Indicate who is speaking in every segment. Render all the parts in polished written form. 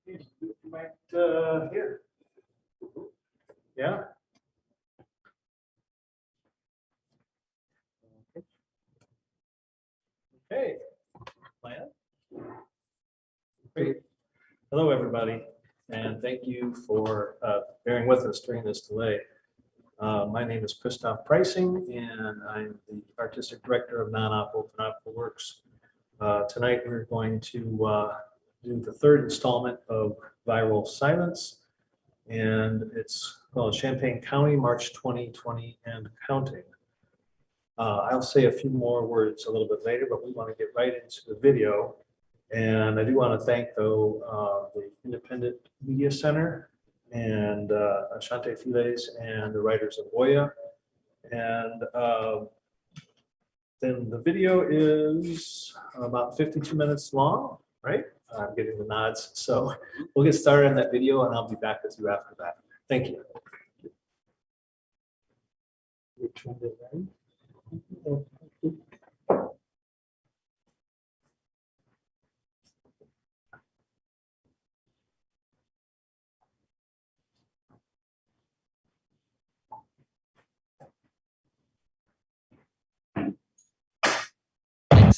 Speaker 1: You might here. Yeah. Okay. Plan. Great. Hello, everybody, and thank you for bearing with us during this delay. My name is Christoph Pricing, and I'm the Artistic Director of Non-Op Open Opera Works. Tonight, we're going to do the third installment of Viral Silence, and it's called Champaign County March 2020 and Counting. I'll say a few more words a little bit later, but we want to get right into the video. And I do want to thank, though, the Independent Media Center and Ashante Files and the writers of Oya. And then the video is about 52 minutes long, right? I'm getting the nods. So we'll get started on that video and I'll be back with you after that. Thank you.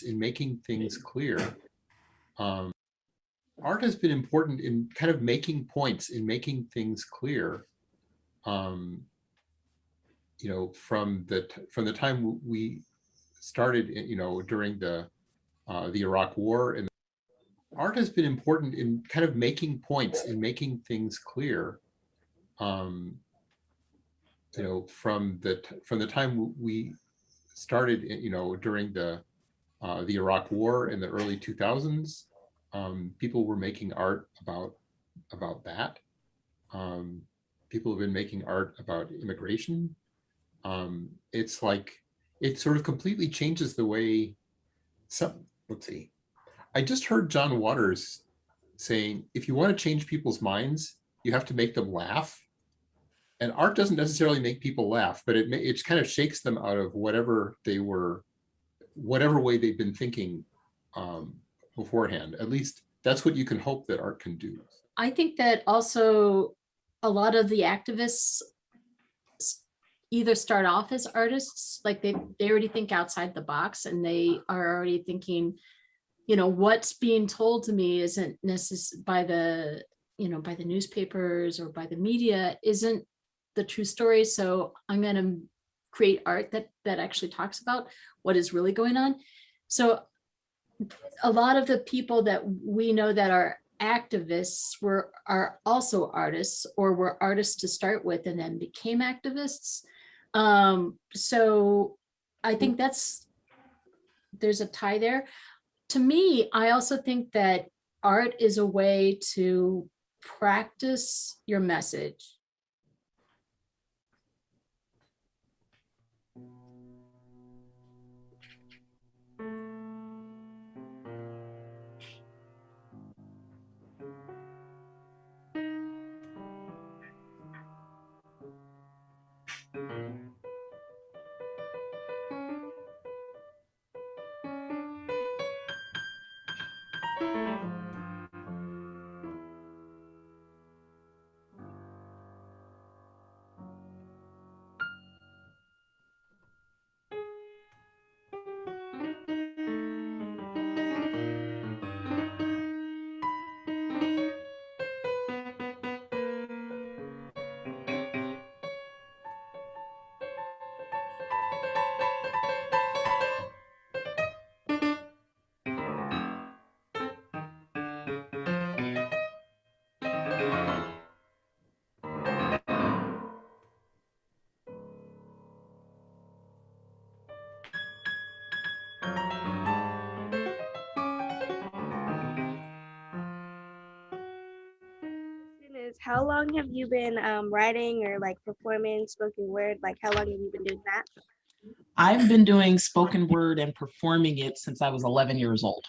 Speaker 2: In making things clear. Art has been important in kind of making points, in making things clear. You know, from the time we started, you know, during the Iraq War, and art has been important in kind of making points, in making things clear. You know, from the time we started, you know, during the Iraq War in the early 2000s, people were making art about that. People have been making art about immigration. It's like, it sort of completely changes the way let's see. I just heard John Waters saying, if you want to change people's minds, you have to make them laugh. And art doesn't necessarily make people laugh, but it kind of shakes them out of whatever way they've been thinking beforehand. At least that's what you can hope that art can do.
Speaker 3: I think that also a lot of the activists either start off as artists, like they already think outside the box and they are already thinking, you know, what's being told to me isn't necessarily by the newspapers or by the media isn't the true story. So I'm going to create art that actually talks about what is really going on. So a lot of the people that we know that are activists are also artists, or were artists to start with and then became activists. So I think there's a tie there. To me, I also think that art is a way to practice your message.
Speaker 4: How long have you been writing or like performing spoken word? Like how long have you been doing that?
Speaker 5: I've been doing spoken word and performing it since I was 11 years old.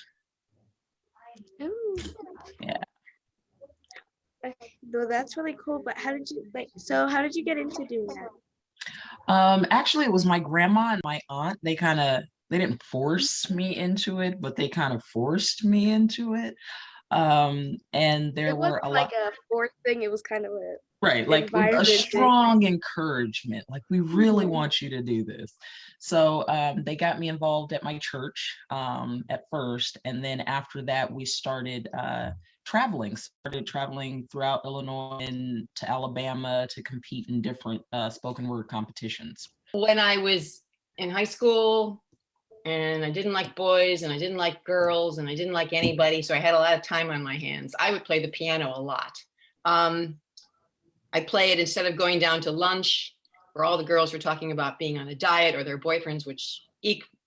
Speaker 4: Ooh.
Speaker 5: Yeah.
Speaker 4: Well, that's really cool. But how did you get into doing that?
Speaker 5: Actually, it was my grandma and my aunt. They didn't force me into it, but they kind of forced me into it. And there
Speaker 4: It
Speaker 5: were
Speaker 4: wasn't
Speaker 5: a
Speaker 4: like
Speaker 5: lot.
Speaker 4: a forced thing. It was kind of a
Speaker 5: Right, like a
Speaker 4: environment thing.
Speaker 5: strong encouragement, like we really
Speaker 4: Mhm.
Speaker 5: want you to do this. So they got me involved at my church at first, and then after that we started traveling throughout Illinois and to Alabama to compete in different spoken word competitions.
Speaker 6: When I was in high school, and I didn't like boys and I didn't like girls and I didn't like anybody, so I had a lot of time on my hands, I would play the piano a lot. I play it instead of going down to lunch where all the girls were talking about being on a diet or their boyfriends, which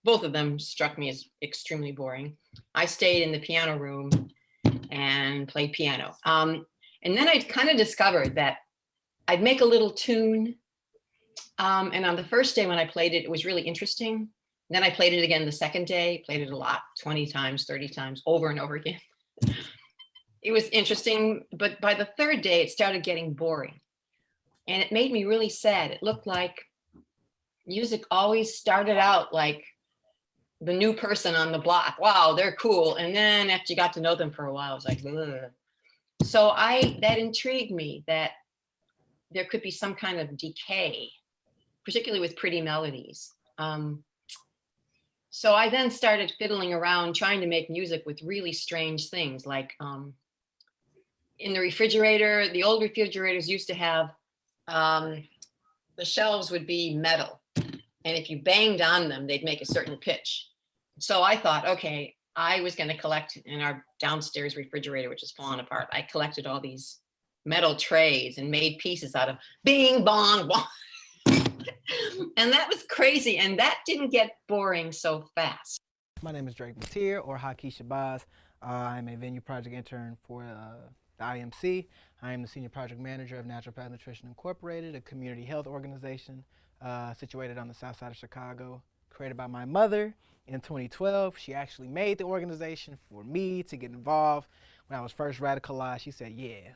Speaker 6: both of them struck me as extremely boring. I stayed in the piano room and played piano. And then I kind of discovered that I'd make a little tune. And on the first day when I played it, it was really interesting. Then I played it again the second day, played it a lot, 20 times, 30 times, over and over again. It was interesting, but by the third day, it started getting boring. And it made me really sad. It looked like music always started out like the new person on the block. Wow, they're cool. And then after you got to know them for a while, it was like, ugh. So that intrigued me, that there could be some kind of decay, particularly with pretty melodies. So I then started fiddling around trying to make music with really strange things, like in the refrigerator. The old refrigerators used to have, the shelves would be metal, and if you banged on them, they'd make a certain pitch. So I thought, okay, I was going to collect in our downstairs refrigerator, which is falling apart. I collected all these metal trays and made pieces out of bing, bong, bong. And that was crazy, and that didn't get boring so fast.
Speaker 7: My name is Drake Mateer, or Haki Shabazz. I'm a venue project intern for the IMC. I am the senior project manager of Naturopath Nutrition Incorporated, a community health organization situated on the south side of Chicago, created by my mother in 2012. She actually made the organization for me to get involved. When I was first radicalized, she said, yeah,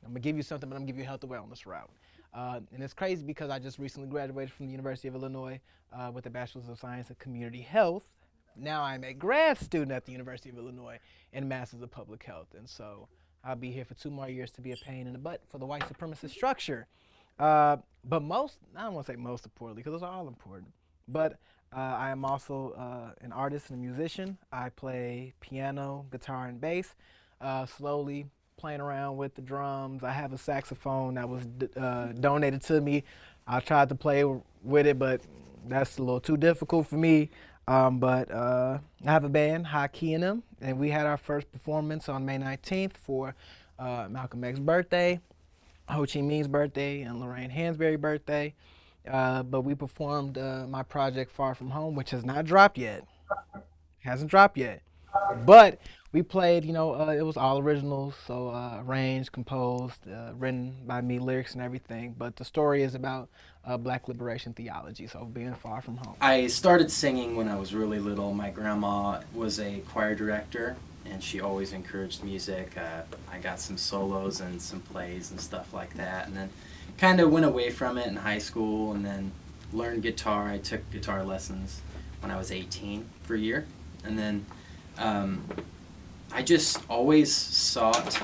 Speaker 7: I'm gonna give you something, but I'm gonna give you a health and wellness route. And it's crazy because I just recently graduated from the University of Illinois with a Bachelor's of Science in Community Health. Now I'm a grad student at the University of Illinois in Masters of Public Health. And so I'll be here for 2 more years to be a pain in the butt for the white supremacist structure. But I don't want to say most importantly, because those are all important. But I am also an artist and a musician. I play piano, guitar, and bass. Slowly playing around with the drums. I have a saxophone that was donated to me. I tried to play with it, but that's a little too difficult for me. But I have a band, Haki and them, and we had our first performance on May 19th for Malcolm X's birthday, Ho Chi Minh's birthday, and Lorraine Hansberry's birthday. But we performed my project Far From Home, which has not dropped yet. Hasn't dropped yet. But we played, it was all originals, so arranged, composed, written by me, lyrics and everything. But the story is about Black liberation theology, so being far from home.
Speaker 8: I started singing when I was really little. My grandma was a choir director, and she always encouraged music. I got some solos and some plays and stuff like that, and then kind of went away from it in high school, and then learned guitar. I took guitar lessons when I was 18 for a year, and then I just always sought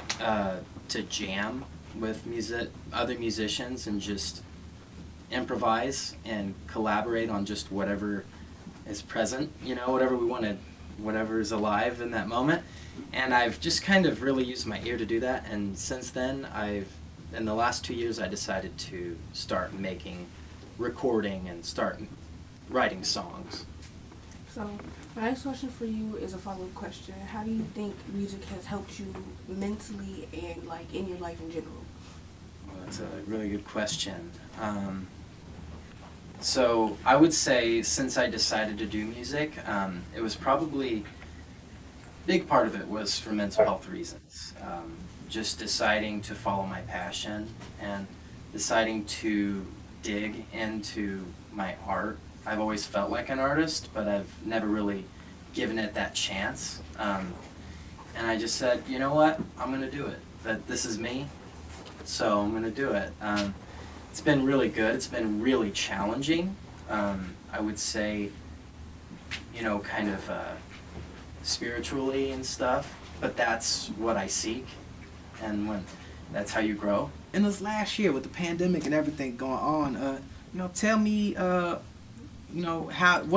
Speaker 8: to jam with other musicians and just improvise and collaborate on just whatever is present, whatever we wanted, whatever is alive in that moment. And I've just kind of really used my ear to do that. And since then, in the last 2 years, I decided to start recording and start writing songs.
Speaker 9: So my next question for you is a follow-up question. How do you think music has helped you mentally and in your life in general?
Speaker 8: Well, that's a really good question. So I would say since I decided to do music, it was probably, big part of it was for mental health reasons. Just deciding to follow my passion and deciding to dig into my art. I've always felt like an artist, but I've never really given it that chance. And I just said, you know what, I'm gonna do it. This is me, so I'm gonna do it. It's been really good. It's been really challenging. I would say, kind of spiritually and stuff. but that's what I seek, and that's how you grow. In this last year with the pandemic and everything going on, tell me, what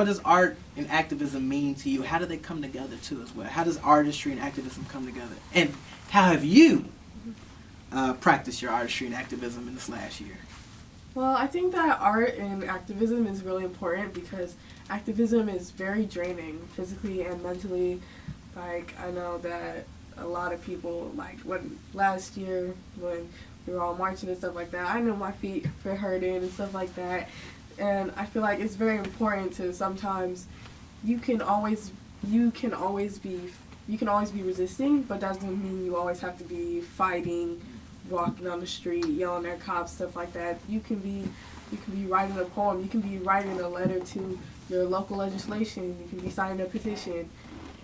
Speaker 8: does art and activism mean to you? How do they come together too as well? How does artistry and activism come together? And how have you practiced your artistry and activism in this last year?
Speaker 9: Well, I think that art and activism is really important because activism is very draining physically and mentally. Like, I know that a lot of people, like when last year when we were all marching and stuff like that, I know my feet were hurting and stuff like that. And I feel like it's very important to sometimes you can always be resisting, but that doesn't mean you always have to be fighting, walking down the street, yelling at cops, stuff like that. You can be writing a poem, you can be writing a letter to your local legislation, you can be signing a petition.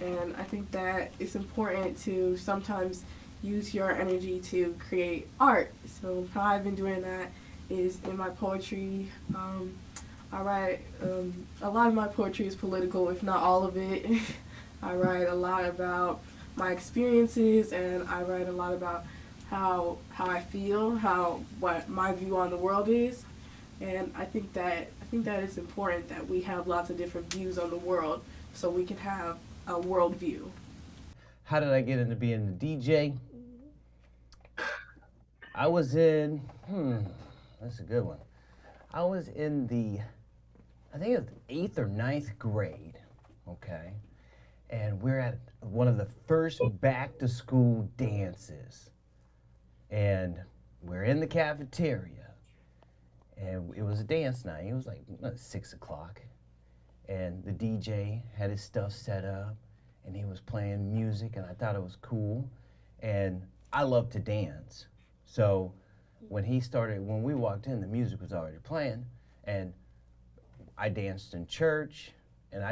Speaker 9: And I think that it's important to sometimes use your energy to create art. So how I've been doing that is in my poetry. I write, a lot of my poetry is political, if not all of it. I write a lot about my experiences, and I write a lot about how I feel, what my view on the world is. And I think that it's important that we have lots of different views on the world so we can have a world view.
Speaker 10: How did I get into being a DJ? I was in, that's a good one. I was in I think it was 8th or 9th grade, okay? And we're at one of the first back to school dances. And we're in the cafeteria. And it was a dance night. It was like 6 o'clock. And the DJ had his stuff set up and he was playing music and I thought it was cool. And I love to dance. So when we walked in, the music was already playing and I danced in church and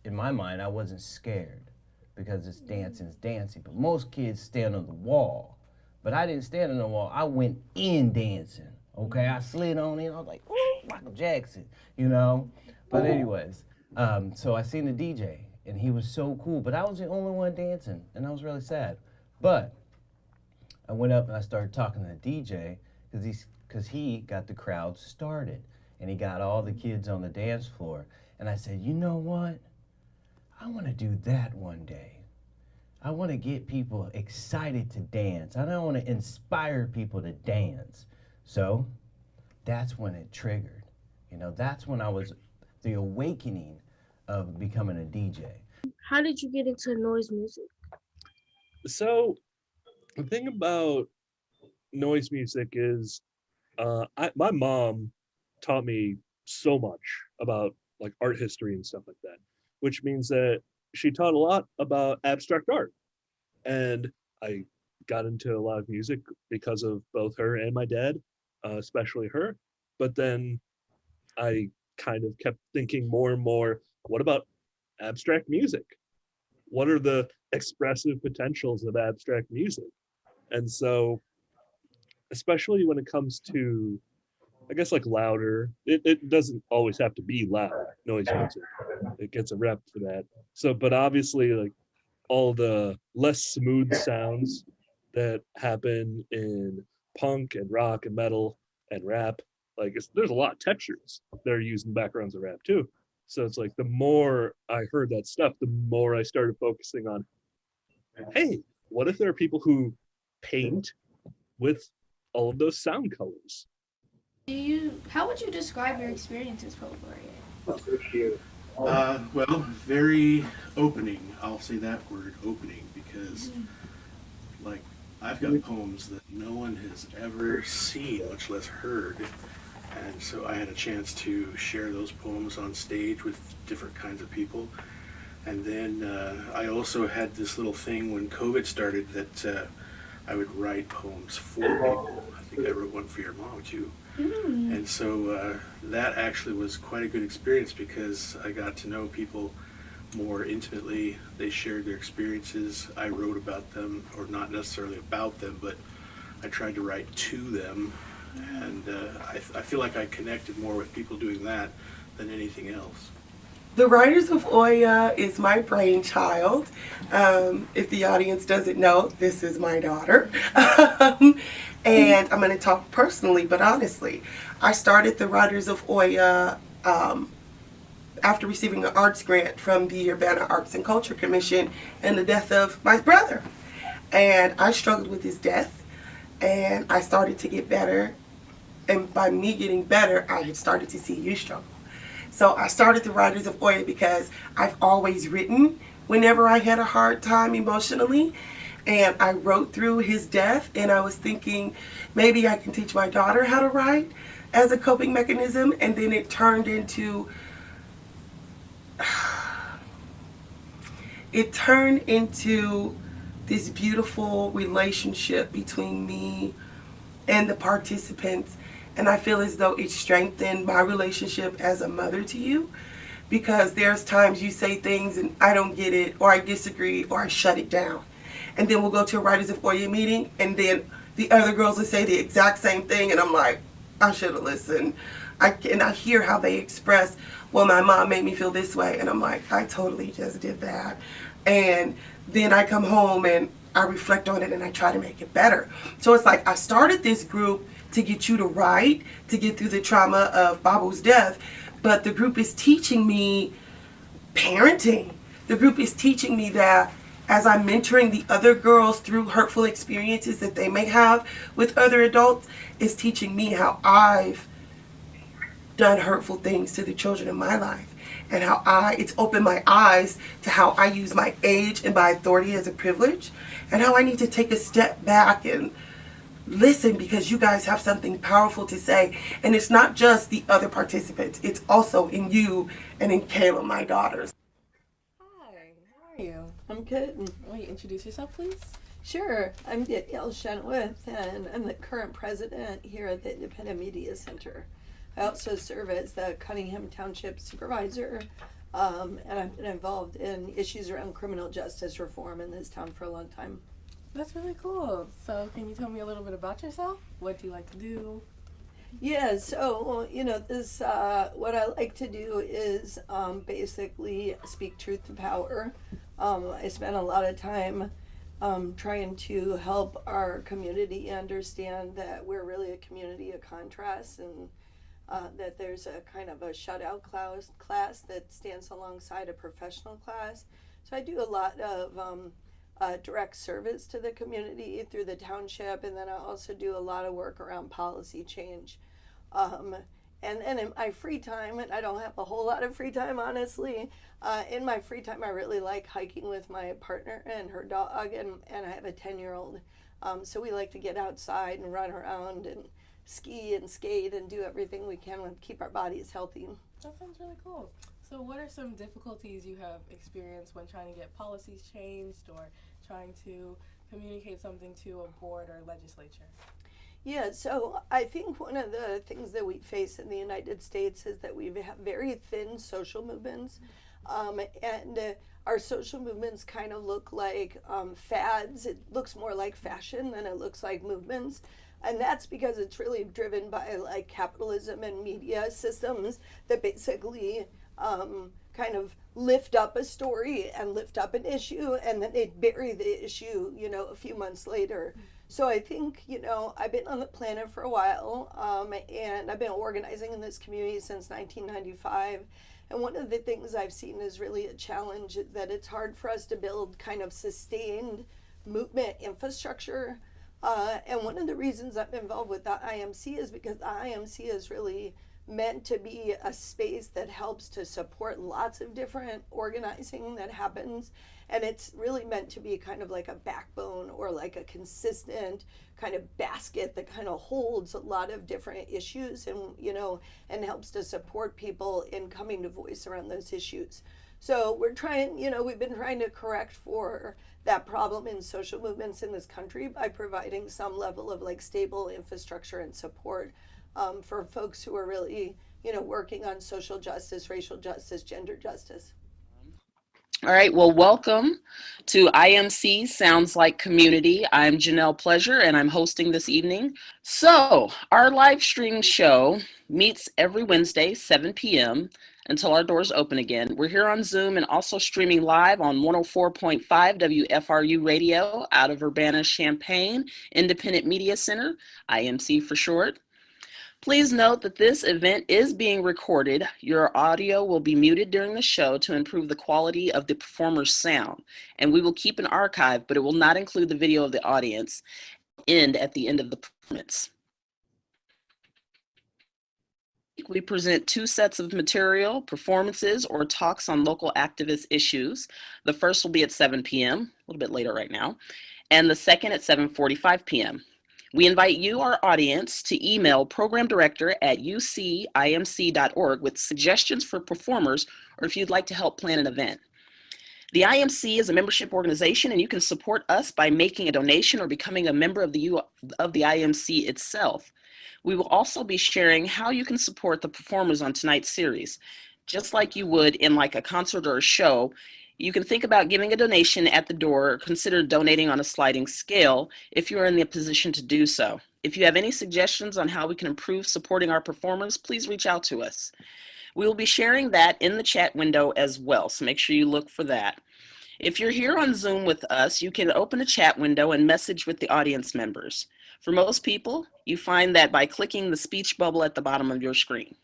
Speaker 10: in my mind, I wasn't scared because it's dancing. But most kids stand on the wall. But I didn't stand on the wall. I went in dancing, okay? I slid on in. I was like, ooh, Michael Jackson, But anyways, so I seen the DJ, and he was so cool. But I was the only one dancing, and I was really sad. But I went up and I started talking to the DJ because he got the crowd started, and he got all the kids on the dance floor. And I said, you know what? I want to do that one day. I want to get people excited to dance. I don't want to inspire people to dance. So that's when it triggered. That's when I was the awakening of becoming a DJ.
Speaker 4: How did you get into noise music?
Speaker 11: So the thing about noise music is my mom taught me so much about like art history and stuff like that, which means that she taught a lot about abstract art. And I got into a lot of music because of both her and my dad, especially her. But then I kind of kept thinking more and more, what about abstract music? What are the expressive potentials of abstract music? And so, especially when it comes to, I guess, like louder, it doesn't always have to be loud noise music. It gets a rep for that. So, but obviously, like all the less smooth sounds that happen in punk and rock and metal and rap, like there's a lot of textures that are used in backgrounds of rap too. So it's like the more I heard that stuff, the more I started focusing on, hey, what if there are people who paint with all of those sound colors?
Speaker 12: How would you describe your experience as poet?
Speaker 13: Well, very opening. I'll say that word, opening, because like I've got poems that no one has ever seen, much less heard. And so I had a chance to share those poems on stage with different kinds of people. And then I also had this little thing when COVID started that I would write poems for people. I think I wrote one for your mom too. And so that actually was quite a good experience because I got to know people more intimately. They shared their experiences. I wrote about them, or not necessarily about them, but I tried to write to them. And I feel like I connected more with people doing that than anything else.
Speaker 14: The Writers of Oya is my brainchild. If the audience doesn't know, this is my daughter. And I'm going to talk personally, but honestly. I started the Writers of Oya after receiving an arts grant from the Urbana Arts and Culture Commission and the death of my brother. And I struggled with his death, and I started to get better. And by me getting better, I had started to see you struggle. So I started the Writers of Oya because I've always written whenever I had a hard time emotionally. And I wrote through his death, and I was thinking maybe I can teach my daughter how to write as a coping mechanism. And then it turned into this beautiful relationship between me and the participants. And I feel as though it strengthened my relationship as a mother to you, because there's times you say things and I don't get it, or I disagree, or I shut it down. And then we'll go to a Writers of Oya meeting, and then the other girls will say the exact same thing, and I'm like, I should have listened. And I hear how they express, well, my mom made me feel this way, and I'm like, I totally just did that. And then I come home and I reflect on it and I try to make it better. So it's like I started this group to get you to write, to get through the trauma of Babu's death, but the group is teaching me parenting. The group is teaching me that as I'm mentoring the other girls through hurtful experiences that they may have with other adults, it's teaching me how I've done hurtful things to the children in my life, and how it's opened my eyes to how I use my age and my authority as a privilege, and how I need to take a step back and listen, because you guys have something powerful to say. And it's not just the other participants, it's also in you and in Kayla, my daughters.
Speaker 15: Hi, how are you? I'm good. Will you introduce yourself, please? Sure. I'm Danielle Shenwith, and I'm the current president here at the Independent Media Center. I also serve as the Cunningham Township Supervisor, and I've been involved in issues around criminal justice reform in this town for a long time.
Speaker 9: That's really cool. So can you tell me a little bit about yourself? What do you like to do?
Speaker 15: Yeah, so, this, what I like to do is basically speak truth to power. I spend a lot of time trying to help our community understand that we're really a community of contrast, and that there's a kind of a shutout class that stands alongside a professional class. So I do a lot of direct service to the community through the township, and then I also do a lot of work around policy change. And then in my free time, and I don't have a whole lot of free time, honestly, in my free time I really like hiking with my partner and her dog, and I have a 10-year-old. So we like to get outside and run around and ski and skate and do everything we can to keep our bodies healthy.
Speaker 9: That sounds really cool. So what are some difficulties you have experienced when trying to get policies changed or trying to communicate something to a board or legislature?
Speaker 15: Yeah, so I think one of the things that we face in the United States is that we have very thin social movements, and our social movements kind of look like fads. It looks more like fashion than it looks like movements. And that's because it's really driven by like capitalism and media systems that basically kind of lift up a story and lift up an issue, and then they bury the issue, a few months later. So I think, I've been on the planet for a while, and I've been organizing in this community since 1995. And one of the things I've seen is really a challenge, that it's hard for us to build kind of sustained movement infrastructure. And one of the reasons I'm involved with the IMC is because the IMC is really meant to be a space that helps to support lots of different organizing that happens. And it's really meant to be kind of like a backbone or like a consistent kind of basket that kind of holds a lot of different issues and, and helps to support people in coming to voice around those issues. So we're trying, we've been trying to correct for that problem in social movements in this country by providing some level of like stable infrastructure and support for folks who are really, working on social justice, racial justice, gender justice.
Speaker 5: All right, well, welcome to IMC Sounds Like Community. I'm Janelle Pleasure, and I'm hosting this evening. So our live stream show meets every Wednesday, 7 p.m., until our doors open again. We're here on Zoom and also streaming live on 104.5 WFRU radio out of Urbana Champaign Independent Media Center, IMC for short. Please note that this event is being recorded. Your audio will be muted during the show to improve the quality of the performer's sound, and we will keep an archive, but it will not include the video of the audience at the end of the performance. We present 2 sets of material, performances, or talks on local activist issues. The first will be at 7 p.m., a little bit later right now, and the second at 7:45 p.m. We invite you, our audience, to email programdirector@ucimc.org with suggestions for performers or if you'd like to help plan an event. The IMC is a membership organization, and you can support us by making a donation or becoming a member of the IMC itself. We will also be sharing how you can support the performers on tonight's series. Just like you would in like a concert or a show, you can think about giving a donation at the door or consider donating on a sliding scale if you're in the position to do so. If you have any suggestions on how we can improve supporting our performers, please reach out to us. We will be sharing that in the chat window as well, so make sure you look for that. If you're here on Zoom with us, you can open a chat window and message with the audience members. For most people, you find that by clicking the speech bubble at the bottom of your screen.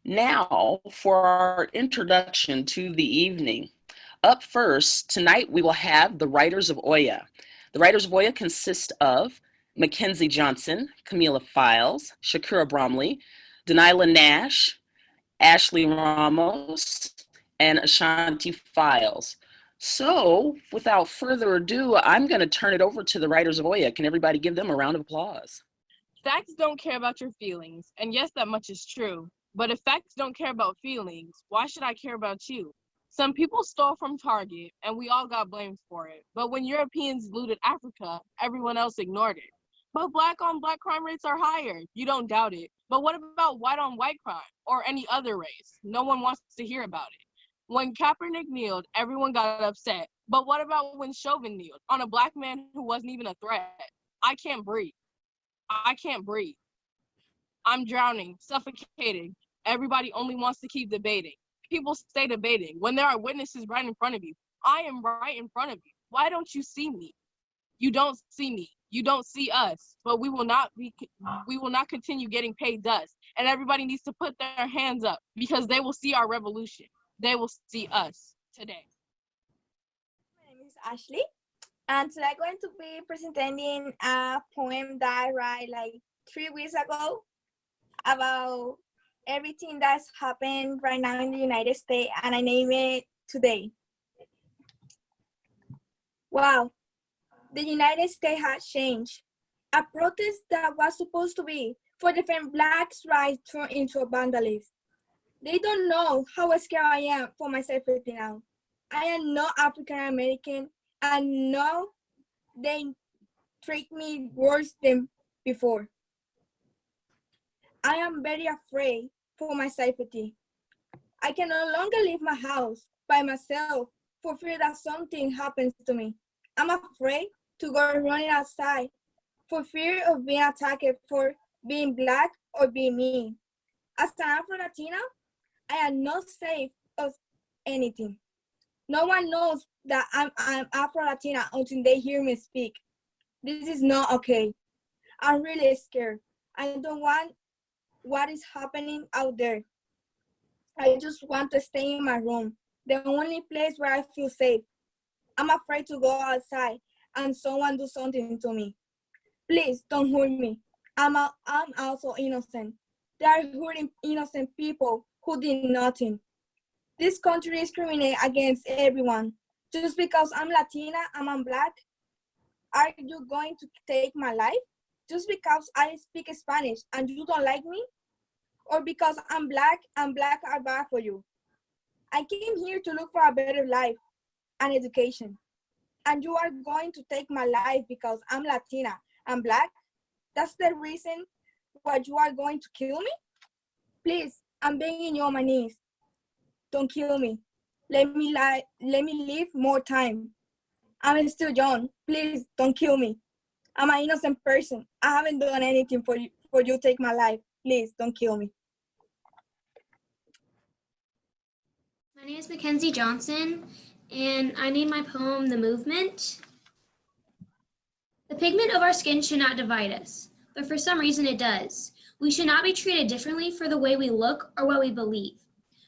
Speaker 5: Now, for our introduction to the evening. Up first, tonight we will have the Writers of Oya. The Writers of Oya consist of Mackenzie Johnson, Camila Files, Shakira Bromley, Denilah Nash, Ashley Ramos, and Ashanti Files. So, without further ado, I'm going to turn it over to the Writers of Oya. Can everybody give them a round of applause?
Speaker 16: Facts don't care about your feelings, and yes, that much is true. But if facts don't care about feelings, why should I care about you? Some people stole from Target, and we all got blamed for it. But when Europeans looted Africa, everyone else ignored it. But black-on-black crime rates are higher. You don't doubt it. But what about white-on-white crime or any other race? No one wants to hear about it. When Kaepernick kneeled, everyone got upset. But what about when Chauvin kneeled on a black man who wasn't even a threat? I can't breathe. I can't breathe. I'm drowning, suffocating. Everybody only wants to keep debating. People stay debating when there are witnesses right in front of you. I am right in front of you. Why don't you see me? You don't see me. You don't see us. But we will not continue getting paid dust. And everybody needs to put their hands up because they will see our revolution. They will see us today.
Speaker 17: My name is Ashley, and today I'm going to be presenting a poem that I wrote like 3 weeks ago about everything that's happened right now in the United States, and I name it Today. Wow, the United States has changed. A protest that was supposed to be for defend Blacks' rights turned into a vandalism. They don't know how scared I am for my safety now. I am not African American, and now they treat me worse than before. I am very afraid for my safety. I can no longer leave my house by myself for fear that something happens to me. I'm afraid to go running outside for fear of being attacked for being Black or being me. As an Afro-Latina, I am not safe of anything. No one knows that I'm Afro-Latina until they hear me speak. This is not okay. I'm really scared. I don't want what is happening out there. I just want to stay in my room, the only place where I feel safe. I'm afraid to go outside and someone do something to me. Please don't hurt me. I'm also innocent. They are hurting innocent people who did nothing. This country discriminates against everyone. Just because I'm Latina and I'm Black, are you going to take my life? Just because I speak Spanish and you don't like me? Or because I'm Black and Black are bad for you? I came here to look for a better life and education. And you are going to take my life because I'm Latina and Black? That's the reason why you are going to kill me? Please, I'm begging you on my knees. Don't kill me. Let me live more time. I'm still young. Please don't kill me. I'm an innocent person. I haven't done anything for you to take my life. Please don't kill me.
Speaker 18: My name is Mackenzie Johnson, and I named my poem The Movement. The pigment of our skin should not divide us, but for some reason it does. We should not be treated differently for the way we look or what we believe.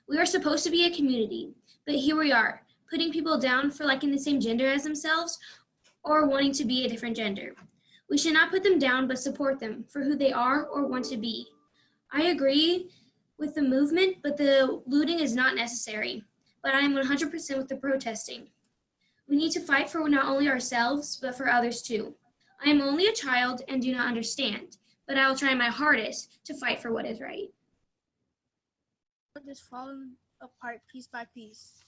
Speaker 18: We are supposed to be a community, but here we are, putting people down for liking the same gender as themselves or wanting to be a different gender. We should not put them down, but support them for who they are or want to be. I agree with the movement, but the looting is not necessary. But I am 100% with the protesting. We need to fight for not only ourselves, but for others too. I am only a child and do not understand, but I will try my hardest to fight for what is right.
Speaker 19: World is falling apart piece by piece.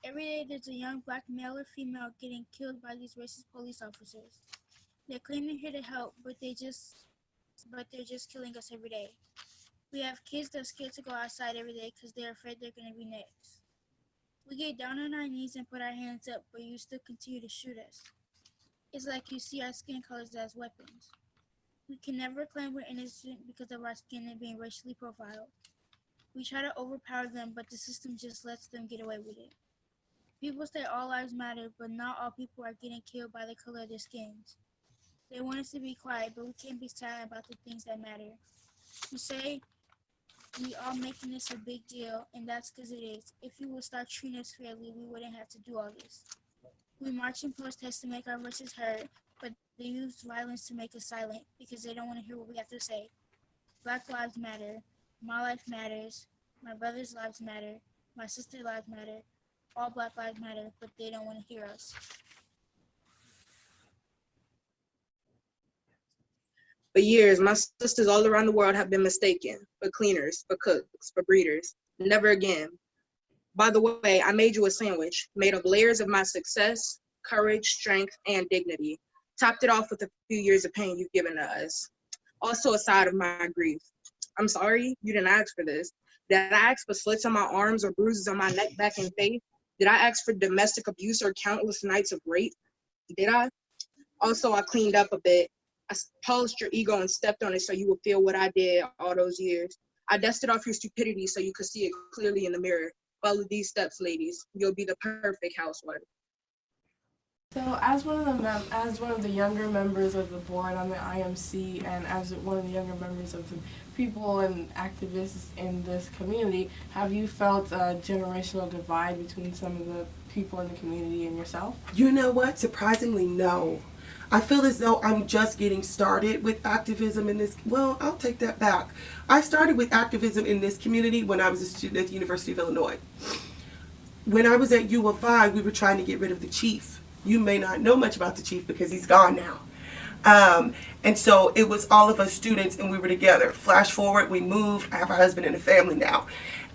Speaker 19: Every day there's a young black male or female getting killed by these racist police officers. They're claiming here to help, but they're just killing us every day. We have kids that are scared to go outside every day because they're afraid they're going to be next. We get down on our knees and put our hands up, but you still continue to shoot us. It's like you see our skin colors as weapons. We can never claim we're innocent because of our skin and being racially profiled. We try to overpower them, but the system just lets them get away with it. People say all lives matter, but not all people are getting killed by the color of their skins. They want us to be quiet, but we can't be silent about the things that matter. You say we are making this a big deal, and that's because it is. If you would start treating us fairly, we wouldn't have to do all this. We march and protest to make our voices heard, but they use violence to make us silent because they don't want to hear what we have to say. Black lives matter. My life matters. My brother's lives matter. My sister's lives matter. All Black lives matter, but they don't want to hear us.
Speaker 20: For years, my sisters all around the world have been mistaken for cleaners, for cooks, for breeders. Never again. By the way, I made you a sandwich made of layers of my success, courage, strength, and dignity. Topped it off with a few years of pain you've given to us. Also a side of my grief. I'm sorry, you didn't ask for this. Did I ask for slits on my arms or bruises on my neck, back, and face? Did I ask for domestic abuse or countless nights of rape? Did I? Also, I cleaned up a bit. I polished your ego and stepped on it so you would feel what I did all those years. I dusted off your stupidity so you could see it clearly in the mirror. Follow these steps, ladies. You'll be the perfect housewife.
Speaker 9: So as one of the younger members of the board on the IMC, and as one of the younger members of the people and activists in this community, have you felt a generational divide between some of the people in the community and yourself?
Speaker 14: You know what? Surprisingly, no. I feel as though I'm just getting started with activism in this. Well, I'll take that back. I started with activism in this community when I was a student at the University of Illinois. When I was at U of I, we were trying to get rid of the chief. You may not know much about the chief because he's gone now. And so it was all of us students and we were together. Flash forward, we moved. I have a husband and a family now.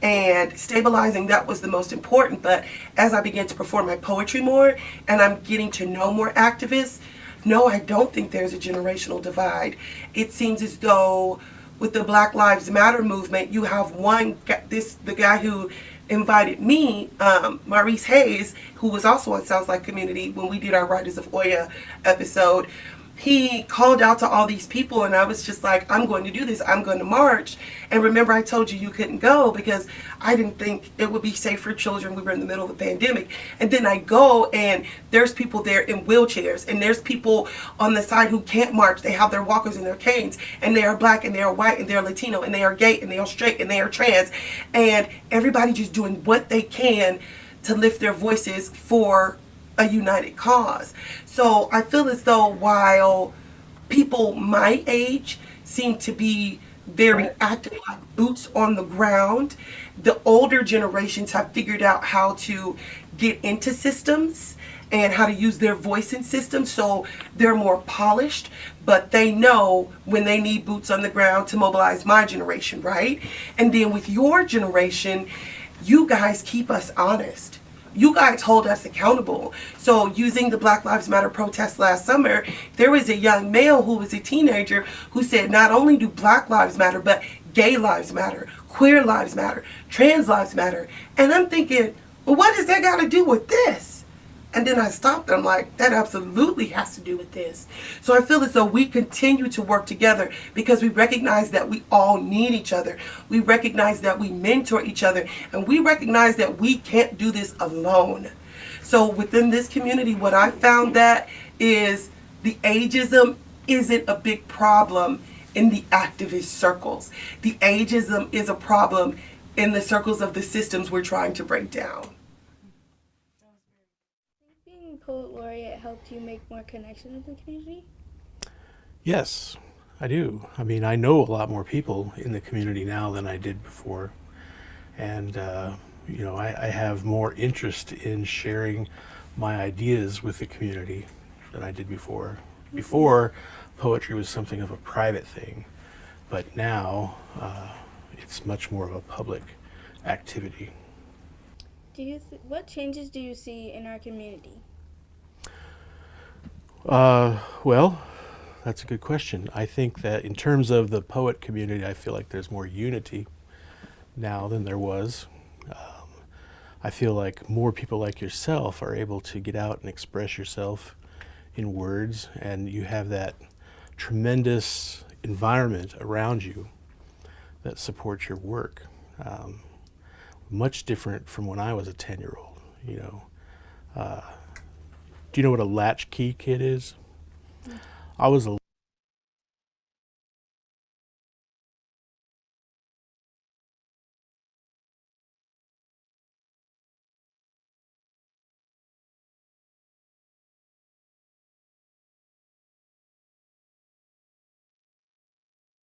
Speaker 14: And stabilizing, that was the most important. But as I began to perform my poetry more and I'm getting to know more activists, no, I don't think there's a generational divide. It seems as though with the Black Lives Matter movement, you have the guy who invited me, Maurice Hayes, who was also on Southside Community when we did our Riders of Oya episode. He called out to all these people and I was just like, I'm going to do this. I'm going to march. And remember, I told you couldn't go because I didn't think it would be safe for children. We were in the middle of a pandemic. And then I go and there's people there in wheelchairs and there's people on the side who can't march. They have their walkers and their canes and they are Black and they are white and they are Latino and they are gay and they are straight and they are trans. And everybody just doing what they can to lift their voices for a united cause. So I feel as though while people my age seem to be very active, like boots on the ground, the older generations have figured out how to get into systems and how to use their voice in systems, so they're more polished, but they know when they need boots on the ground to mobilize my generation, right? And then with your generation, you guys keep us honest. You guys hold us accountable. So using the Black Lives Matter protest last summer, there was a young male who was a teenager who said not only do Black lives matter, but gay lives matter, queer lives matter, trans lives matter. And I'm thinking, well, what does that got to do with this? And then I stopped. I'm like, that absolutely has to do with this. So I feel as though we continue to work together because we recognize that we all need each other. We recognize that we mentor each other. And we recognize that we can't do this alone. So within this community, what I found that is the ageism isn't a big problem in the activist circles. The ageism is a problem in the circles of the systems we're trying to break down.
Speaker 12: Being poet laureate helped you make more connections with the community?
Speaker 1: Yes, I do. I mean, I know a lot more people in the community now than I did before. And, you know, I have more interest in sharing my ideas with the community than I did before. Before, poetry was something of a private thing, but now it's much more of a public activity.
Speaker 12: What changes do you see in our community?
Speaker 1: Well, that's a good question. I think that in terms of the poet community, I feel like there's more unity now than there was. I feel like more people like yourself are able to get out and express yourself in words, and you have that tremendous environment around you that supports your work. Much different from when I was a 10-year-old, you know. Do you know what a latchkey kid is? I was a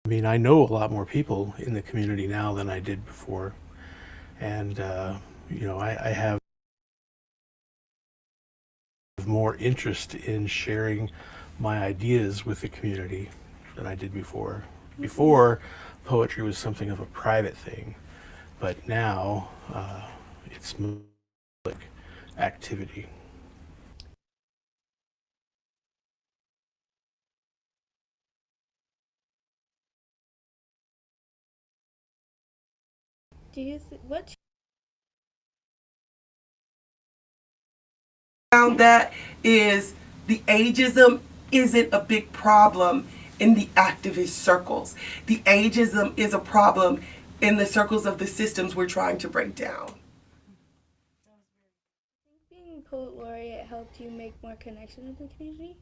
Speaker 1: I mean, I know a lot more people in the community now than I did before. And, you know, I have more interest in sharing my ideas with the community than I did before. Before, poetry was something of a private thing, but now it's public activity.
Speaker 12: What
Speaker 14: Found that is the ageism isn't a big problem in the activist circles. The ageism is a problem in the circles of the systems we're trying to break down.
Speaker 12: being poet laureate helped you make more connections with the community?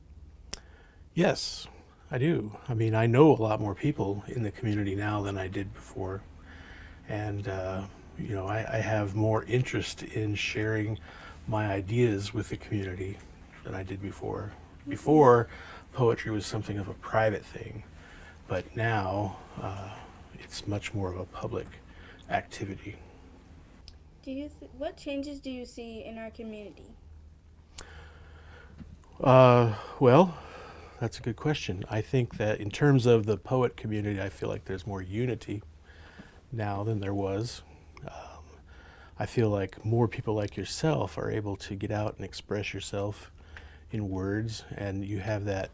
Speaker 1: Yes, I do. I mean, I know a lot more people in the community now than I did before. And, you know, I have more interest in sharing my ideas with the community than I did before. Before, poetry was something of a private thing, but now it's much more of a public activity.
Speaker 12: What changes do you see in our community?
Speaker 1: Well, that's a good question. I think that in terms of the poet community, I feel like there's more unity now than there was. I feel like more people like yourself are able to get out and express yourself in words, and you have that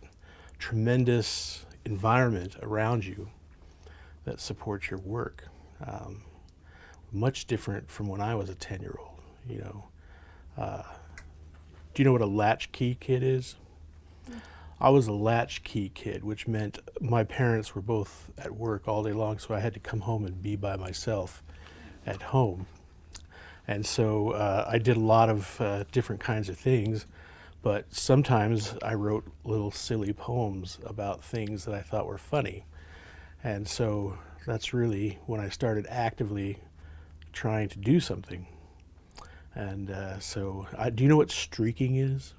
Speaker 1: tremendous environment around you that supports your work. Much different from when I was a 10-year-old, you know. Do you know what a latchkey kid is? I was a latchkey kid, which meant my parents were both at work all day long, so I had to come home and be by myself at home. And so I did a lot of different kinds of things, but sometimes I wrote little silly poems about things that I thought were funny. And so that's really when I started actively trying to do something. And do you know what streaking is?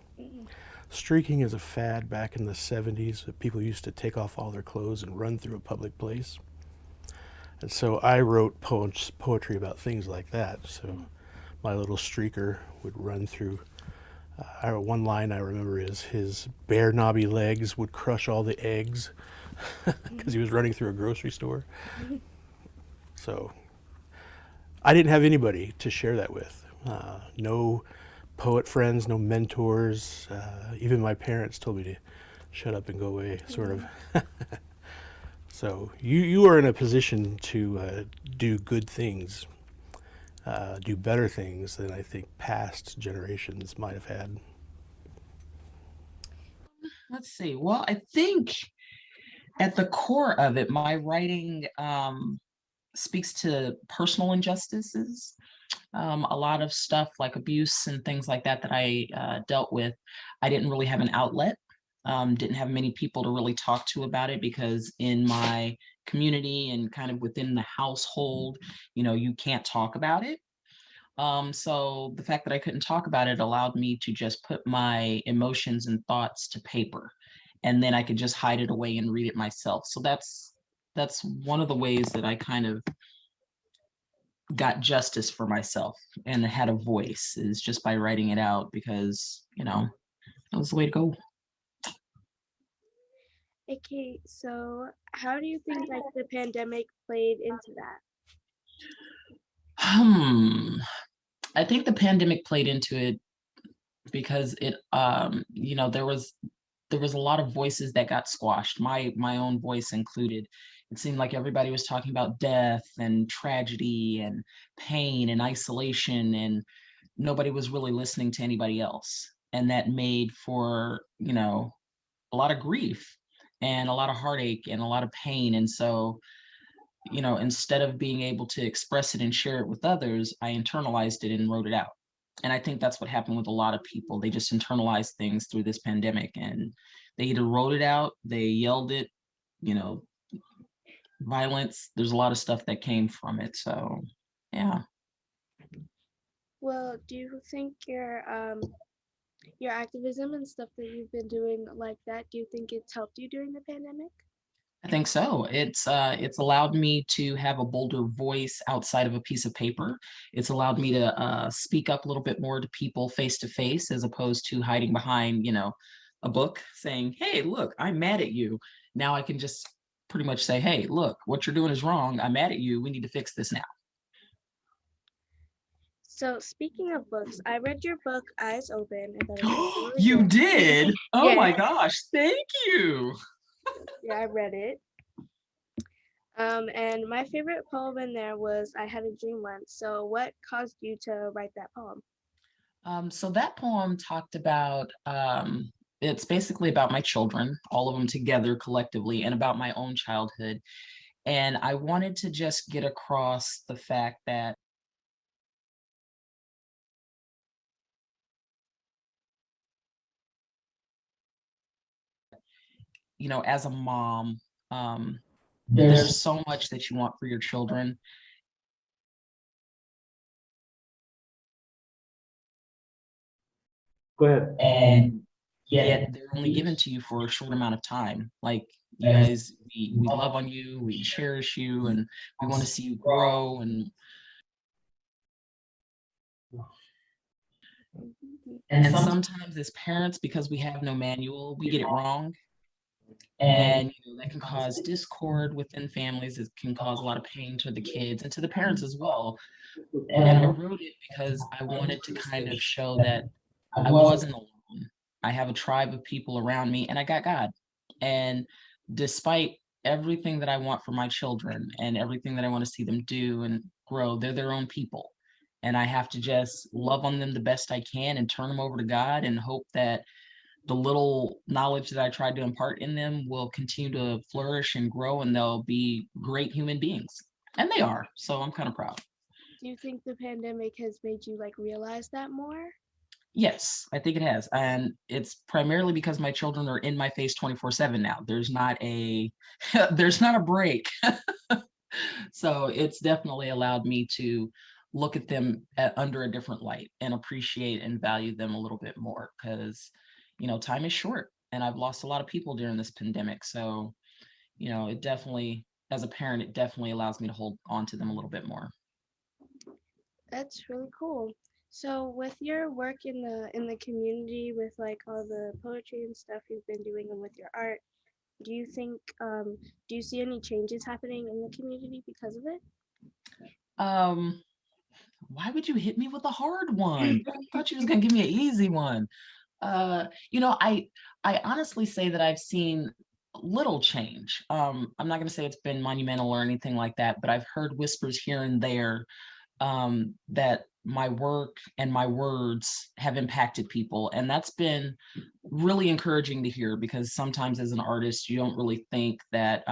Speaker 1: Streaking is a fad back in the 70s that people used to take off all their clothes and run through a public place. And so I wrote poetry about things like that. So my little streaker would run through. One line I remember is his bare knobby legs would crush all the eggs because he was running through a grocery store. So I didn't have anybody to share that with. No poet friends, no mentors. Even my parents told me to shut up and go away, sort of. So you are in a position to do good things, do better things than I think past generations might have had.
Speaker 5: Let's see. Well, I think at the core of it, my writing speaks to personal injustices. A lot of stuff like abuse and things like that that I dealt with, I didn't really have an outlet. Didn't have many people to really talk to about it because in my community and kind of within the household, you know, you can't talk about it. So the fact that I couldn't talk about it allowed me to just put my emotions and thoughts to paper, and then I could just hide it away and read it myself. So that's one of the ways that I kind of got justice for myself and had a voice, is just by writing it out, because, you know, that was the way to go.
Speaker 4: Okay, so how do you think like the pandemic played into that?
Speaker 5: I think the pandemic played into it because it, you know, there was a lot of voices that got squashed, my own voice included. It seemed like everybody was talking about death and tragedy and pain and isolation, and nobody was really listening to anybody else. And that made for, you know, a lot of grief and a lot of heartache and a lot of pain. And so, you know, instead of being able to express it and share it with others, I internalized it and wrote it out. And I think that's what happened with a lot of people. They just internalized things through this pandemic, and they either wrote it out, they yelled it, you know, violence. There's a lot of stuff that came from it. So, yeah.
Speaker 4: Well, do you think your activism and stuff that you've been doing like that, do you think it's helped you during the pandemic?
Speaker 5: I think so. It's allowed me to have a bolder voice outside of a piece of paper. It's allowed me to speak up a little bit more to people face to face, as opposed to hiding behind, you know, a book saying, "Hey, look, I'm mad at you." Now I can just pretty much say, "Hey, look, what you're doing is wrong. I'm mad at you. We need to fix this now."
Speaker 4: So speaking of books, I read your book Eyes Open. I thought it was really
Speaker 5: You
Speaker 4: good.
Speaker 5: did? Oh my
Speaker 4: Yeah.
Speaker 5: gosh, thank you.
Speaker 4: Yeah, I read it. And my favorite poem in there was I Had a Dream Once. So what caused you to write that poem?
Speaker 5: So that poem talked about, it's basically about my children, all of them together collectively, and about my own childhood. And I wanted to just get across the fact that, you know, as a mom, there's so much that you want for your children.
Speaker 1: Go ahead.
Speaker 5: And yet they're only given to you for a short amount of time. Like, you guys, we love on you, we cherish you, and we want to see you grow. And sometimes as parents, because we have no manual, we get it wrong. And, you know, that can cause discord within families. It can cause a lot of pain to the kids and to the parents as well. And I wrote it because I wanted to kind of show that I wasn't alone. I have a tribe of people around me, and I got God. And despite everything that I want for my children and everything that I want to see them do and grow, they're their own people. And I have to just love on them the best I can and turn them over to God and hope that the little knowledge that I tried to impart in them will continue to flourish and grow, and they'll be great human beings. And they are. So I'm kind of proud.
Speaker 4: Do you think the pandemic has made you like realize that more?
Speaker 5: Yes, I think it has. And it's primarily because my children are in my face 24/7 now. There's not a there's not a break. So it's definitely allowed me to look at them under a different light and appreciate and value them a little bit more, because, you know, time is short and I've lost a lot of people during this pandemic. So, you know, it definitely, as a parent, it definitely allows me to hold on to them a little bit more.
Speaker 4: That's really cool. So with your work in the community, with like all the poetry and stuff you've been doing and with your art, do you think do you see any changes happening in the community because of it?
Speaker 5: Why would you hit me with a hard one? I thought you was gonna give me an easy one. You know, I honestly say that I've seen little change. I'm not gonna say it's been monumental or anything like that, but I've heard whispers here and there that my work and my words have impacted people. And that's been really encouraging to hear, because sometimes as an artist, you don't really think that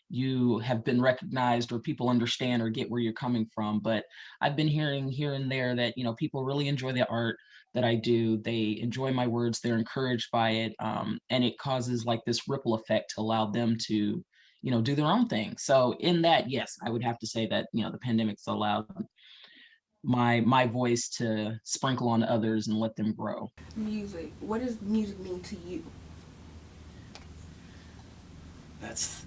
Speaker 5: you have been recognized or people understand or get where you're coming from. But I've been hearing here and there that, people really enjoy the art that I do. They enjoy my words, they're encouraged by it. And it causes like this ripple effect to allow them to, do their own thing. So in that, yes, I would have to say that, the pandemic's allowed my voice to sprinkle on others and let them grow.
Speaker 9: Music. What does music mean to you?
Speaker 8: That's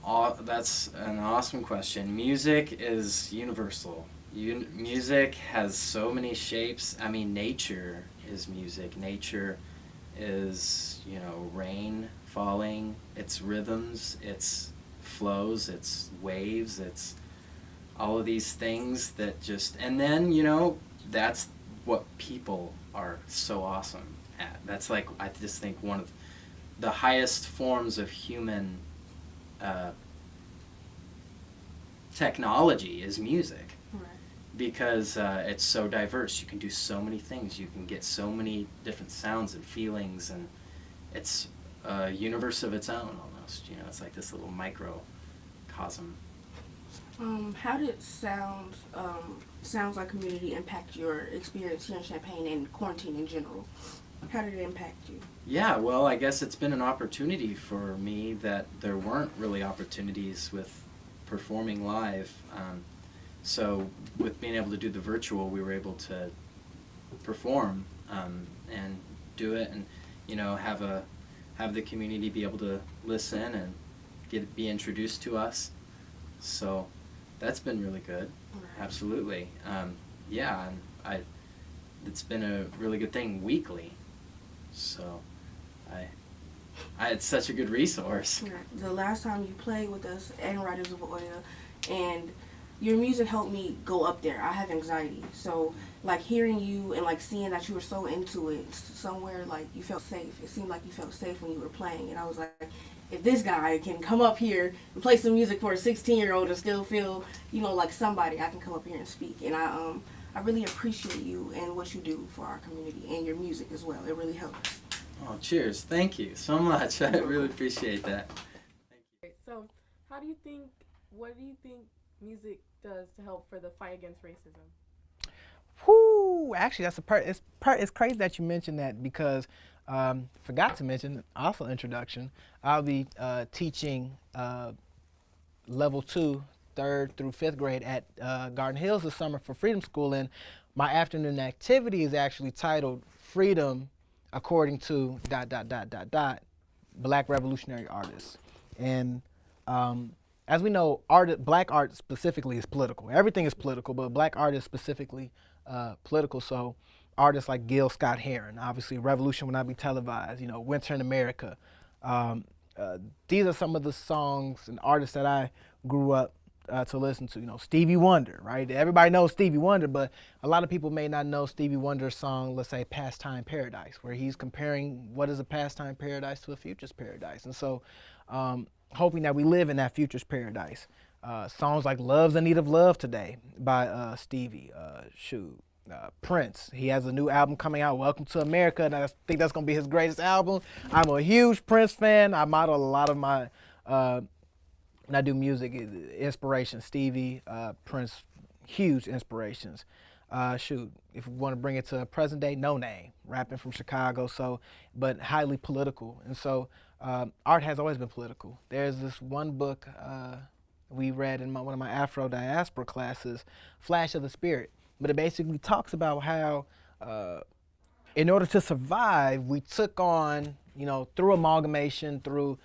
Speaker 8: an awesome question. Music is universal. Music has so many shapes. I mean, nature is music. Nature is, rain falling, it's rhythms, it's flows, it's waves, it's all of these things that just, and then, that's what people are so awesome at. That's like, I just think one of the highest forms of human technology is music.
Speaker 9: Right.
Speaker 8: Because it's so diverse. You can do so many things. You can get so many different sounds and feelings, and it's a universe of its own almost. It's like this little microcosm.
Speaker 9: How did sounds like community impact your experience here in Champaign and quarantine in general? How did it impact you?
Speaker 8: Yeah, well, I guess it's been an opportunity for me that there weren't really opportunities with performing live. So with being able to do the virtual, we were able to perform and do it, and have the community be able to listen and be introduced to us. So that's been really good. Right. Absolutely. Yeah, and it's been a really good thing weekly. So it's such a good resource.
Speaker 9: Right. The last time you played with us and Writers of Oil, and your music helped me go up there. I have anxiety, so like hearing you and like seeing that you were so into it, somewhere like you felt safe. It seemed like you felt safe when you were playing, and I was like, if this guy can come up here and play some music for a 16-year-old and still feel, like somebody, I can come up here and speak. And I really appreciate you and what you do for our community and your music as well. It really helps.
Speaker 8: Oh, cheers! Thank you so much. I really appreciate that.
Speaker 9: Thank you. So, what do you think music does to help for the fight against racism?
Speaker 7: Whoo! Actually, that's it's crazy that you mentioned that, because forgot to mention, also introduction, I'll be teaching level 2, 3rd through 5th grade at Garden Hills this summer for Freedom School, and my afternoon activity is actually titled Freedom According to ... Black Revolutionary Artists. And as we know, black art specifically is political. Everything is political, but black art is specifically political. So artists like Gil Scott-Heron, obviously Revolution Will Not Be Televised, Winter in America. These are some of the songs and artists that I grew up to listen to. Stevie Wonder, right? Everybody knows Stevie Wonder, but a lot of people may not know Stevie Wonder's song, let's say Pastime Paradise, where he's comparing what is a pastime paradise to a future's paradise. And so hoping that we live in that future's paradise. Songs like Love's in Need of Love Today by Stevie. Prince, he has a new album coming out, Welcome to America, and I think that's going to be his greatest album. I'm a huge Prince fan. I model a lot of my, when I do music, inspiration. Stevie, Prince, huge inspirations. If we want to bring it to present day, No Name, rapping from Chicago, but highly political. And so art has always been political. There's this one book we read in one of my Afro diaspora classes, Flash of the Spirit. But it basically talks about how in order to survive, we took on, through amalgamation, through,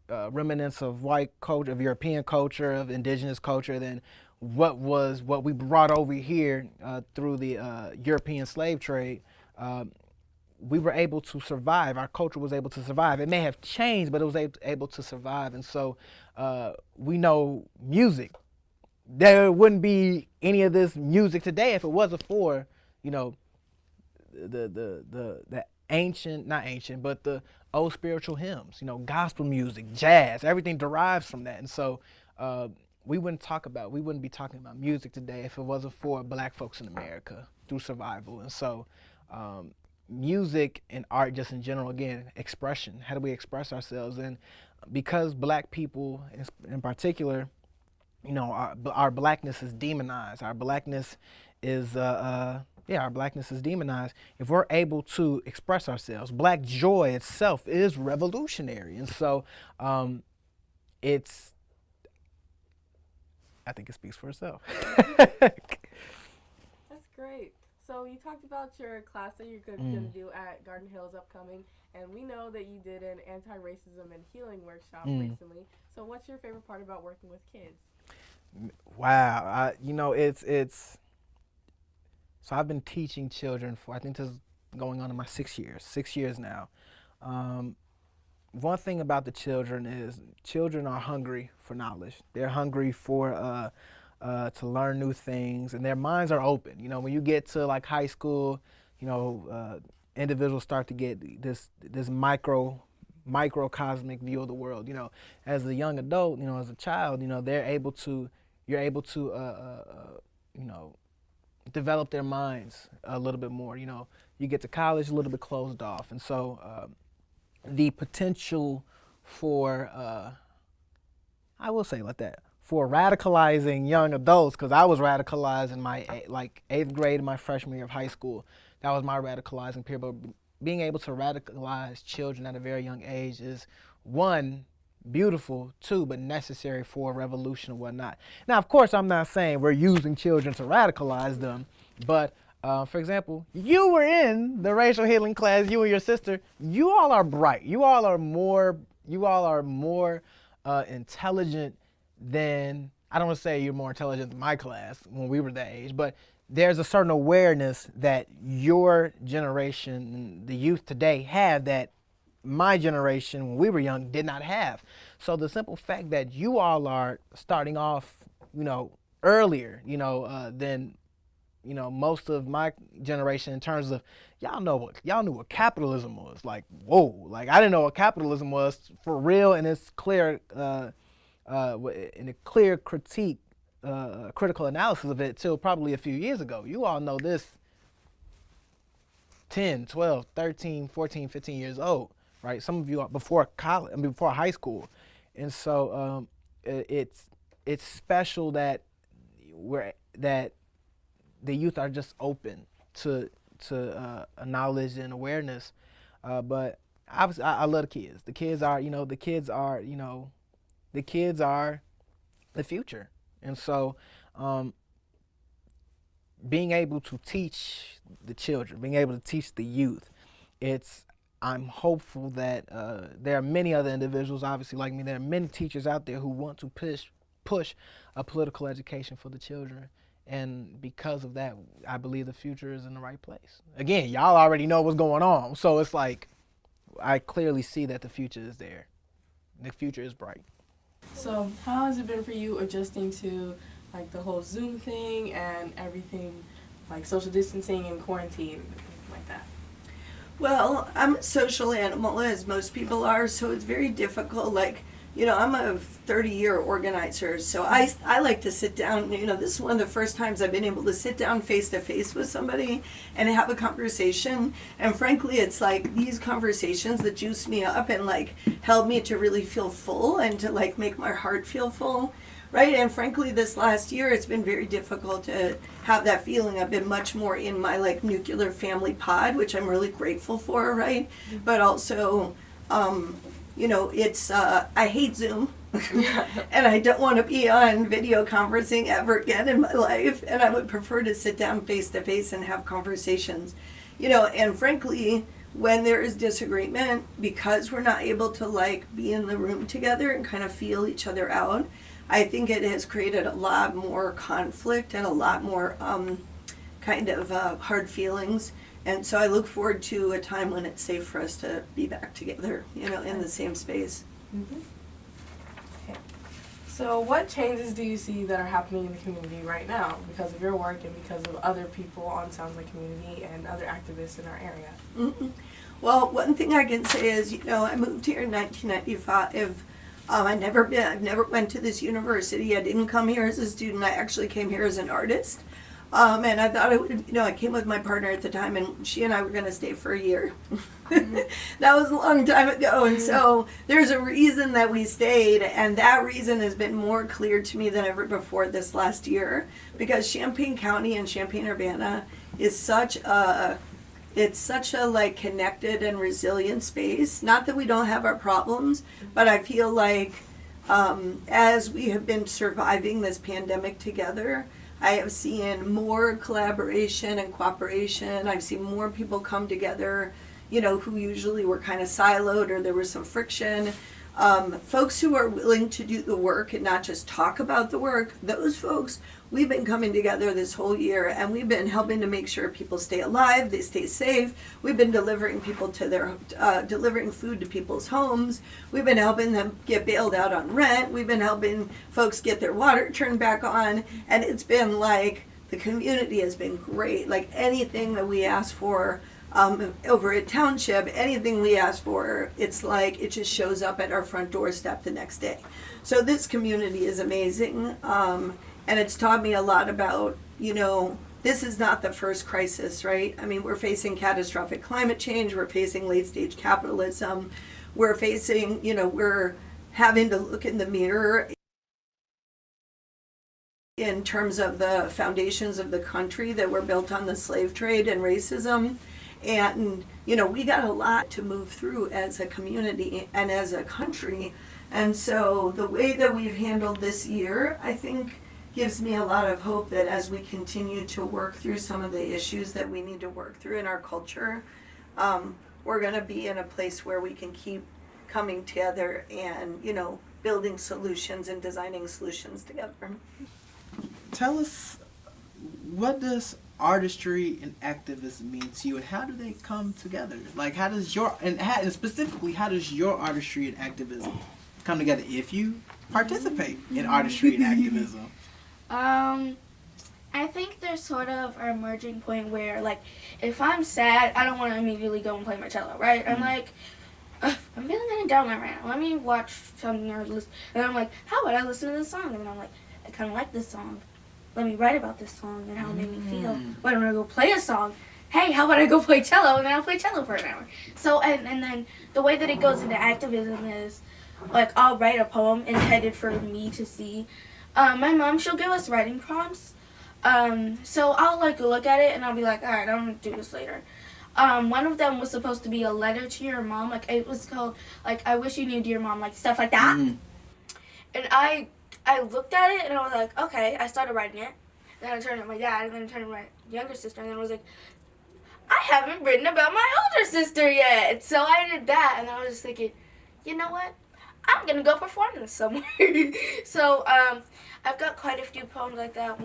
Speaker 7: remnants of white culture, of European culture, of indigenous culture, then what we brought over here through the European slave trade, we were able to survive. Our culture was able to survive. It may have changed, but it was able to survive. And so we know music. There wouldn't be any of this music today if it wasn't for, the ancient, not ancient, but the old spiritual hymns, gospel music, jazz, everything derives from that. And so we wouldn't be talking about music today if it wasn't for Black folks in America through survival. And so music and art just in general, again, expression. How do we express ourselves? And because Black people in particular, you know, our Blackness is demonized. Our Blackness is, our Blackness is demonized. If we're able to express ourselves, Black joy itself is revolutionary. And so I think it speaks for itself.
Speaker 9: That's great. So you talked about your class that you're going to do at Garden Hills upcoming, and we know that you did an anti-racism and healing workshop recently. So what's your favorite part about working with kids?
Speaker 7: Wow, you know, it's. So I've been teaching children for, I think this is going on in my 6 years now. One thing about the children is children are hungry for knowledge. They're hungry for to learn new things, and their minds are open. You know, when you get to like high school, you know, individuals start to get this microcosmic view of the world. You know, as a young adult, you know, as a child, you know, you're able to, you know, develop their minds a little bit more. You know, you get to college a little bit closed off, and so the potential for, I will say like that, for radicalizing young adults, because I was radicalized in my 8th grade and my freshman year of high school. That was my radicalizing period. But being able to radicalize children at a very young age is, one, beautiful, two, but necessary for a revolution and whatnot. Now, of course, I'm not saying we're using children to radicalize them, but for example, you were in the racial healing class, you and your sister. You all are bright. You all are more intelligent than, I don't want to say you're more intelligent than my class when we were that age, but there's a certain awareness that your generation, the youth today, have that my generation, when we were young, did not have. So the simple fact that you all are starting off, you know, earlier, you know, than, you know, most of my generation in terms of, y'all knew what capitalism was. Like, whoa, like I didn't know what capitalism was for real, and it's clear, in a clear critique, critical analysis of it till probably a few years ago. You all know this 10, 12, 13, 14, 15 years old, right? Some of you are before college, before high school. And so it's special that the youth are just open to knowledge and awareness. But obviously I love the kids. The kids are the future. And so being able to teach the children, being able to teach the youth, I'm hopeful that there are many other individuals, obviously like me, there are many teachers out there who want to push a political education for the children. And because of that, I believe the future is in the right place. Again, y'all already know what's going on. So it's like, I clearly see that the future is there. The future is bright.
Speaker 9: So how has it been for you adjusting to like the whole Zoom thing and everything, like social distancing and quarantine and things like that?
Speaker 15: Well, I'm a social animal, as most people are, so it's very difficult. Like, you know, I'm a 30-year organizer, so I like to sit down. You know, this is one of the first times I've been able to sit down face-to-face with somebody and have a conversation. And frankly, it's like these conversations that juice me up and like help me to really feel full and to like make my heart feel full, right? And frankly, this last year, it's been very difficult to have that feeling. I've been much more in my like nuclear family pod, which I'm really grateful for, right? But also, you know, it's, I hate Zoom, and I don't want to be on video conferencing ever again in my life, and I would prefer to sit down face to face and have conversations, you know. And frankly, when there is disagreement, because we're not able to like be in the room together and kind of feel each other out, I think it has created a lot more conflict and a lot more kind of hard feelings. And so I look forward to a time when it's safe for us to be back together, you know, in the same space.
Speaker 9: Mm-hmm. Okay. So what changes do you see that are happening in the community right now because of your work and because of other people on Sounds Like Community and other activists in our area?
Speaker 15: Mm-hmm. Well, one thing I can say is, you know, I moved here in 1995. I've never went to this university. I didn't come here as a student. I actually came here as an artist. And I thought I came with my partner at the time, and she and I were going to stay for a year. That was a long time ago, and so there's a reason that we stayed, and that reason has been more clear to me than ever before this last year, because Champaign County and Champaign-Urbana is such a like connected and resilient space. Not that we don't have our problems, but I feel like as we have been surviving this pandemic together, I have seen more collaboration and cooperation. I've seen more people come together, who usually were kind of siloed or there was some friction. Folks who are willing to do the work and not just talk about the work, those folks, we've been coming together this whole year, and we've been helping to make sure people stay alive, they stay safe. We've been delivering people to delivering food to people's homes. We've been helping them get bailed out on rent. We've been helping folks get their water turned back on, and it's been like, the community has been great. Like anything that we ask for over at Township, anything we ask for, it's like it just shows up at our front doorstep the next day. So this community is amazing. And it's taught me a lot about, this is not the first crisis, right? I mean, we're facing catastrophic climate change. We're facing late stage capitalism. We're facing, we're having to look in the mirror in terms of the foundations of the country that were built on the slave trade and racism. And, we got a lot to move through as a community and as a country. And so the way that we've handled this year, I think, gives me a lot of hope that as we continue to work through some of the issues that we need to work through in our culture, we're going to be in a place where we can keep coming together and, building solutions and designing solutions together.
Speaker 21: Tell us, what does artistry and activism mean to you, and how do they come together? Like, how does and specifically, how does your artistry and activism come together if you participate in artistry and activism?
Speaker 12: I think there's sort of a merging point where, like, if I'm sad, I don't want to immediately go and play my cello, right? I'm like, I'm feeling kind of down right now. Let me watch something or listen. And I'm like, how about I listen to this song? And I'm like, I kind of like this song. Let me write about this song and how it made me feel. Why don't I go play a song? Hey, how about I go play cello? And then I'll play cello for an hour. So, and then the way that it goes into activism is, like, I'll write a poem intended for me to see. My mom, she'll give us writing prompts. So I'll like look at it and I'll be like, all right, I'm gonna do this later. One of them was supposed to be a letter to your mom. Like, it was called, like, I wish you knew dear mom, like stuff like that. And I looked at it and I was like, okay. I started writing it. Then I turned to my dad, and then I turned to my younger sister, and then I was like, I haven't written about my older sister yet. So I did that, and I was just thinking, you know what? I'm gonna go perform this somewhere. So I've got quite a few poems like that.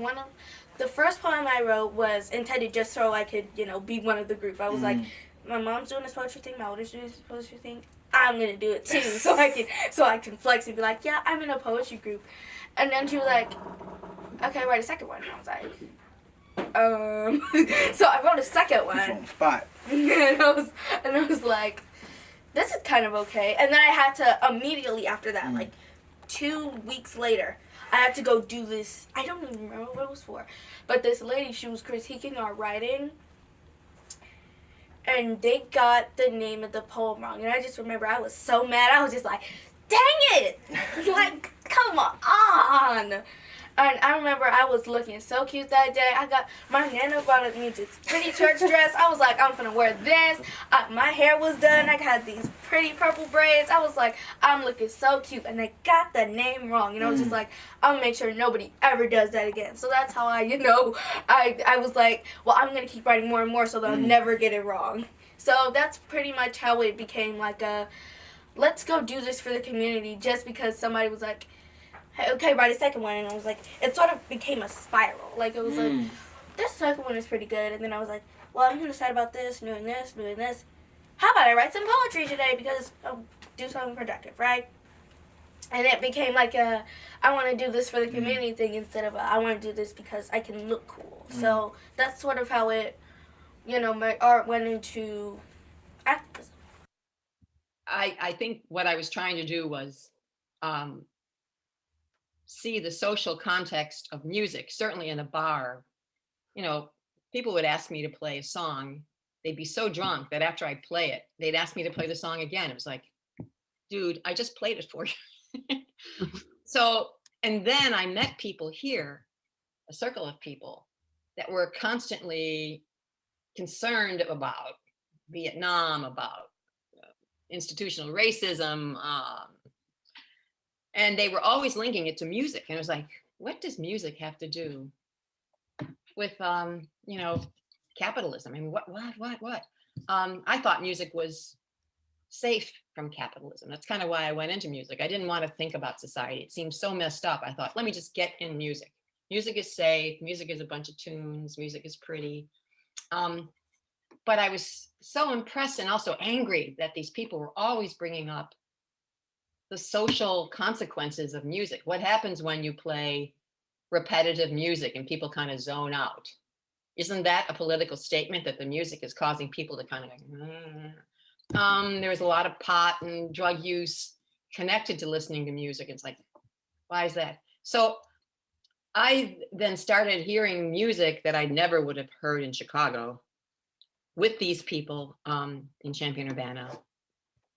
Speaker 12: The first poem I wrote was intended just so I could, be one of the group. I was like, my mom's doing this poetry thing, my older's doing this poetry thing. I'm gonna do it too, so I can flex and be like, yeah, I'm in a poetry group. And then she was like, okay, write a second one. And I was like, so I wrote a second one.
Speaker 21: On the spot.
Speaker 12: and I was like, this is kind of okay. And then I had to immediately after that, like 2 weeks later, I had to go do this. I don't even remember what it was for. But this lady, she was critiquing our writing. And they got the name of the poem wrong. And I just remember I was so mad. I was just like, dang it! Like, come on! And I remember I was looking so cute that day. My nana brought me this pretty church dress. I was like, I'm gonna wear this. My hair was done. I had these pretty purple braids. I was like, I'm looking so cute. And they got the name wrong. And I was just like, I'm gonna make sure nobody ever does that again. So that's how I was like, well, I'm gonna keep writing more and more so that I'll never get it wrong. So that's pretty much how it became like let's go do this for the community, just because somebody was like, okay, write a second one. And I was like, it sort of became a spiral. Like, it was like, this second one is pretty good. And then I was like, well, I'm going to decide about this, doing this, doing this. How about I write some poetry today, because I'll do something productive, right? And it became like I want to do this for the community thing instead of I want to do this because I can look cool. So that's sort of how it, my art went into activism.
Speaker 6: I think what I was trying to do was see the social context of music. Certainly in a bar, you know, people would ask me to play a song. They'd be so drunk that after I'd play it, they'd ask me to play the song again. It was like, dude, I just played it for you. So, and then I met people here, a circle of people that were constantly concerned about Vietnam, about institutional racism, and they were always linking it to music. And it was like, what does music have to do with, you know, capitalism? I mean, what? I thought music was safe from capitalism. That's kind of why I went into music. I didn't want to think about society. It seemed so messed up. I thought, let me just get in music. Music is safe. Music is a bunch of tunes. Music is pretty. But I was so impressed and also angry that these people were always bringing up the social consequences of music. What happens when you play repetitive music and people kind of zone out? Isn't that a political statement that the music is causing people to kind of there was a lot of pot and drug use connected to listening to music. It's like, why is that? So I then started hearing music that I never would have heard in Chicago with these people in Champaign, Urbana,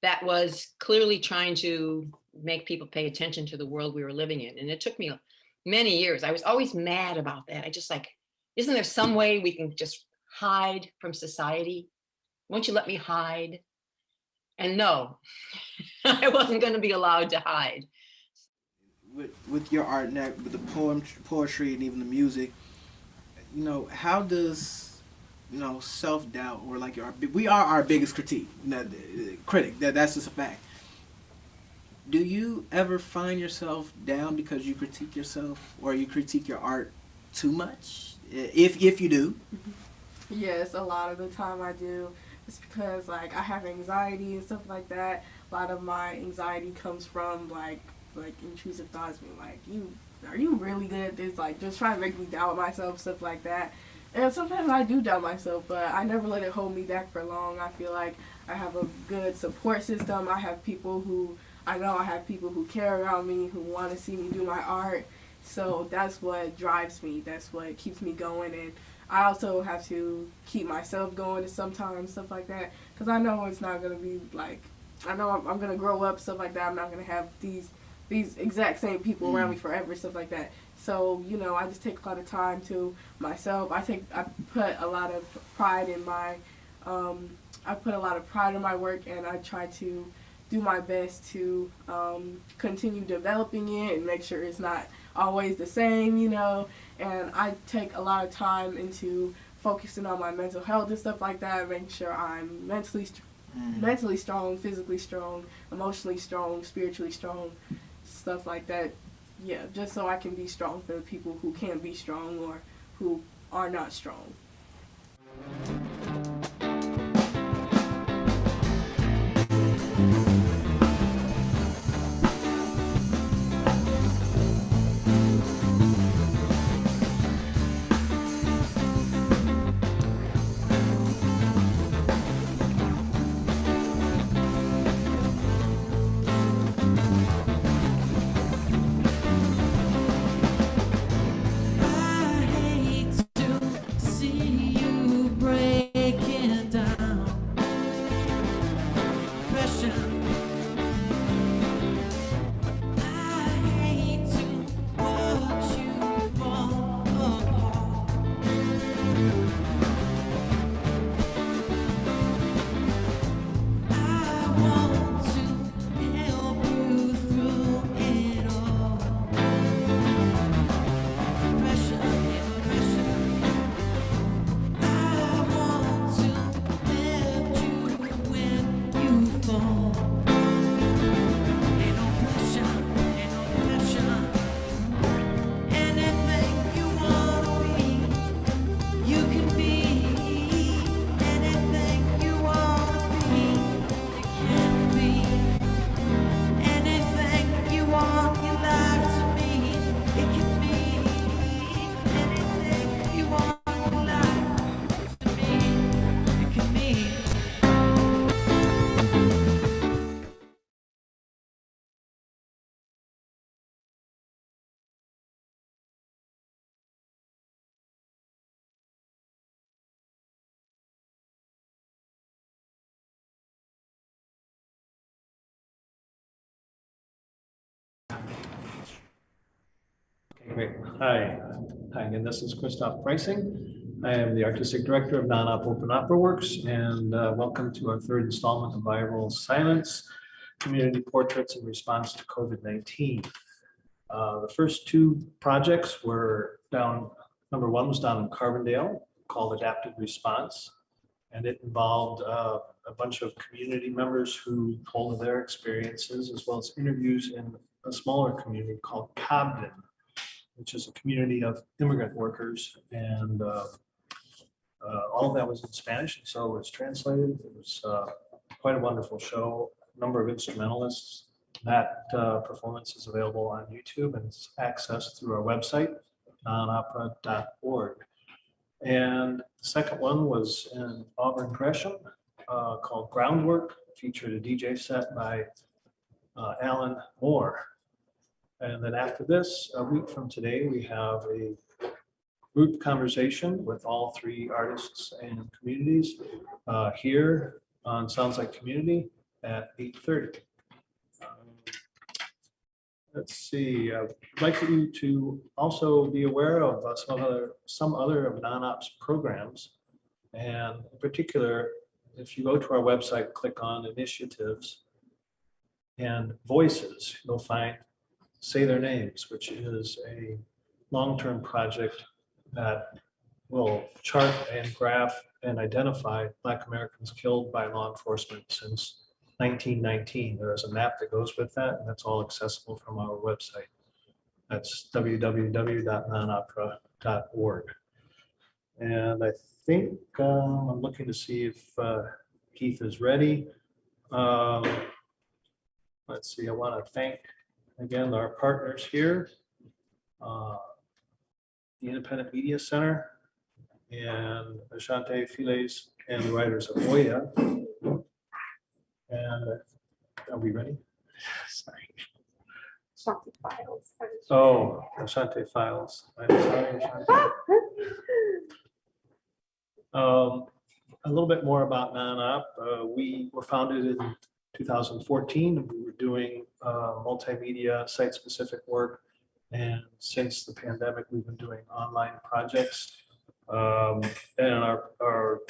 Speaker 6: that was clearly trying to make people pay attention to the world we were living in. And it took me many years. I was always mad about that. I just like, isn't there some way we can just hide from society? Won't you let me hide? And no, I wasn't going to be allowed to hide.
Speaker 21: With your art, now, with the poetry, and even the music, you know, how does, you know, self-doubt, or like we are our biggest critic. That's just a fact. Do you ever find yourself down because you critique yourself, or you critique your art too much? If you do.
Speaker 9: Yes, a lot of the time I do. It's because like I have anxiety and stuff like that. A lot of my anxiety comes from like intrusive thoughts being like, are you really good at this? Like just trying to make me doubt myself, stuff like that. And sometimes I do doubt myself, but I never let it hold me back for long. I feel like I have a good support system. I have people who care about me, who want to see me do my art. So that's what drives me. That's what keeps me going. And I also have to keep myself going sometimes, stuff like that. Because I know it's not going to be like, I know I'm going to grow up, stuff like that. I'm not going to have these exact same people around me forever, stuff like that. So, you know, I just take a lot of time to myself. I put a lot of pride in my work, and I try to do my best to continue developing it and make sure it's not always the same, you know. And I take a lot of time into focusing on my mental health and stuff like that, making sure I'm mentally strong, physically strong, emotionally strong, spiritually strong, stuff like that. Yeah, just so I can be strong for the people who can't be strong or who are not strong.
Speaker 2: See you break.
Speaker 1: Great. Hi, again, this is Christoph Preissing. I am the Artistic Director of Non-Op Open Opera Works, and welcome to our third installment of Viral Silence, Community Portraits in Response to COVID-19. The first two projects were down, number one was down in Carbondale called Adaptive Response, and it involved a bunch of community members who told their experiences, as well as interviews in a smaller community called Cobden, which is a community of immigrant workers, and all of that was in Spanish, and so it was translated. It was quite a wonderful show, a number of instrumentalists. That performance is available on YouTube and it's accessed through our website, nonopera.org. And the second one was in Auburn, Gresham, called Groundwork, featured a DJ set by Alan Moore. And then after this, a week from today, we have a group conversation with all three artists and communities here on Sounds Like Community at 8:30. Let's see, I'd like you to also be aware of some other of non-ops programs. And in particular, if you go to our website, click on initiatives and voices, you'll find Say Their Names, which is a long-term project that will chart and graph and identify Black Americans killed by law enforcement since 1919. There is a map that goes with that, and that's all accessible from our website. That's www.nonopera.org. And I think I'm looking to see if Keith is ready. Let's see, I want to thank again our partners here, the Independent Media Center and Ashante Files and the writers of Oya. And are we ready? Sorry.
Speaker 2: Ashanti Files.
Speaker 1: Oh, Ashante Files. I'm sorry, Ashante. A little bit more about Non-Op. We were founded in 2014. We were doing multimedia site-specific work. And since the pandemic, we've been doing online projects. And our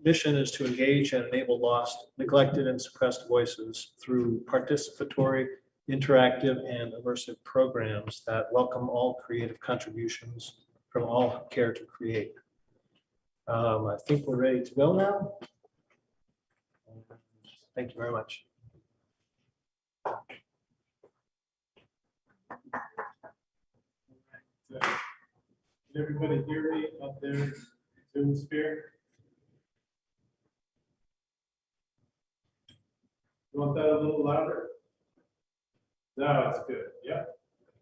Speaker 1: mission is to engage and enable lost, neglected, and suppressed voices through participatory, interactive, and immersive programs that welcome all creative contributions from all who care to create. I think we're ready to go now. Thank you very much. Can everybody hear me up there in Zoom sphere? You want that a little louder? No, it's good. Yeah.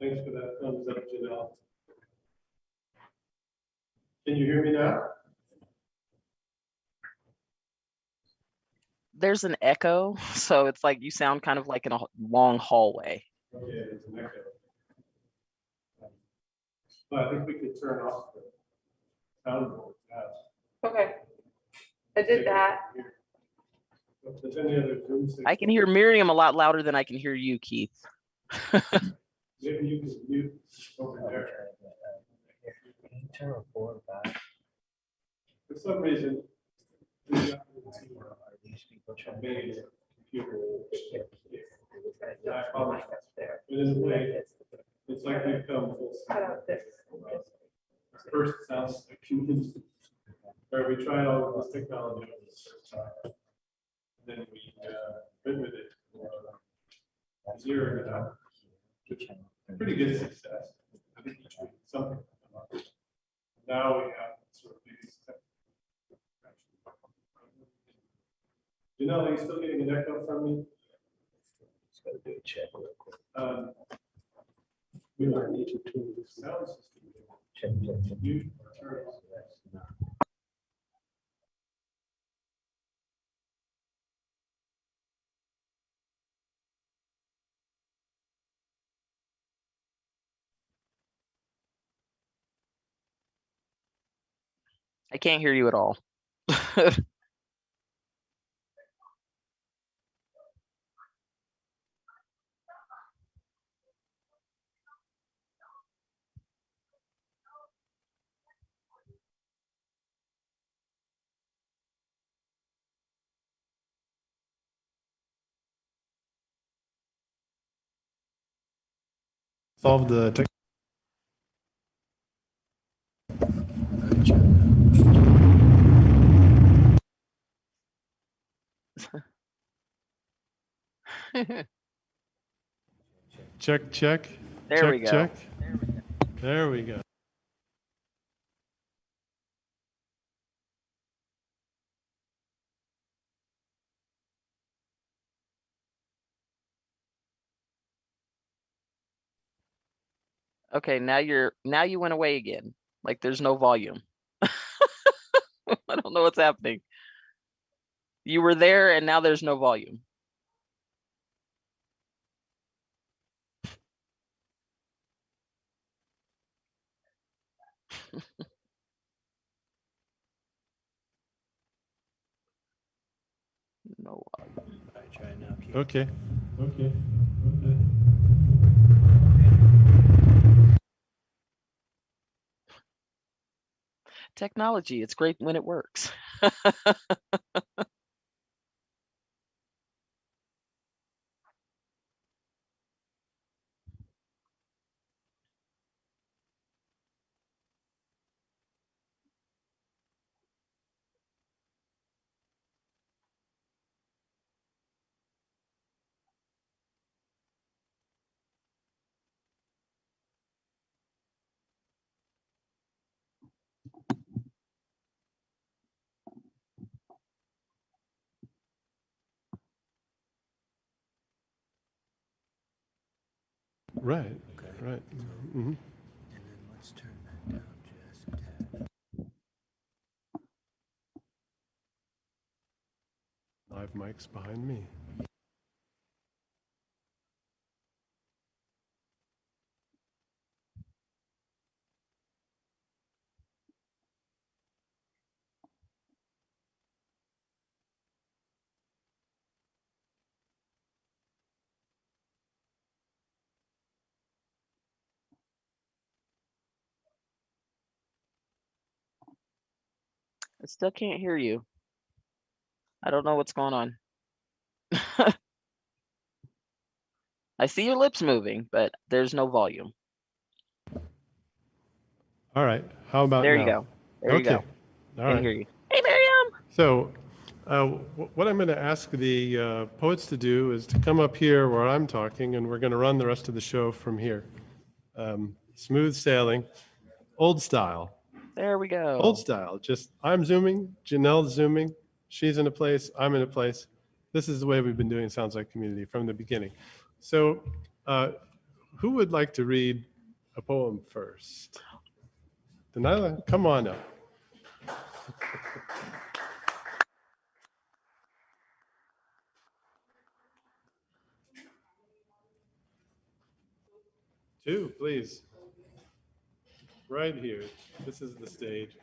Speaker 1: Thanks for that thumbs up, Janelle. Can you hear me now?
Speaker 5: There's an echo, so it's like you sound kind of like in a long hallway.
Speaker 1: Okay, there's an echo. But I think we could turn off the soundboard.
Speaker 2: Okay, I did that.
Speaker 1: If there's any other Zoom signal,
Speaker 5: I can hear Miriam a lot louder than I can hear you, Keith.
Speaker 1: maybe you can mute over there. For some reason, it is a way. It's like we've come full circle. First, it sounds like humans, where we tried all of this technology over the first time. Then we went with it, zeroed it out. Pretty good success. I think something. Now we have sort of these. Janelle, are you still getting an echo from me? Just gotta do a check real quick. We might need to tune the sound system. Check. You turn it on.
Speaker 5: I can't hear you at all.
Speaker 3: solve the tech. Check, check.
Speaker 5: There
Speaker 3: check,
Speaker 5: we go.
Speaker 3: Check. There we go.
Speaker 5: Okay, now you went away again. Like there's no volume. I don't know what's happening. You were there and now there's no volume. No volume.
Speaker 1: I try now.
Speaker 3: Okay. Okay.
Speaker 5: Technology, it's great when it works.
Speaker 3: Right. Right. Mm-hmm.
Speaker 1: And then let's turn that down just a tad.
Speaker 3: Live mics behind me.
Speaker 5: I still can't hear you. I don't know what's going on. I see your lips moving, but there's no volume.
Speaker 3: All right. How about
Speaker 5: There
Speaker 3: now?
Speaker 5: you go. There
Speaker 3: okay.
Speaker 5: you go.
Speaker 3: All
Speaker 5: Can
Speaker 3: right.
Speaker 5: hear you. Hey, Miriam.
Speaker 3: So what I'm going to ask the poets to do is to come up here where I'm talking, and we're going to run the rest of the show from here. Smooth sailing, old style.
Speaker 5: There we go.
Speaker 3: Old style. Just I'm zooming, Janelle's zooming, she's in a place, I'm in a place. This is the way we've been doing Sounds Like Community from the beginning. So who would like to read a poem first? Delilah, come on up. Two, please. Right here. This is the stage.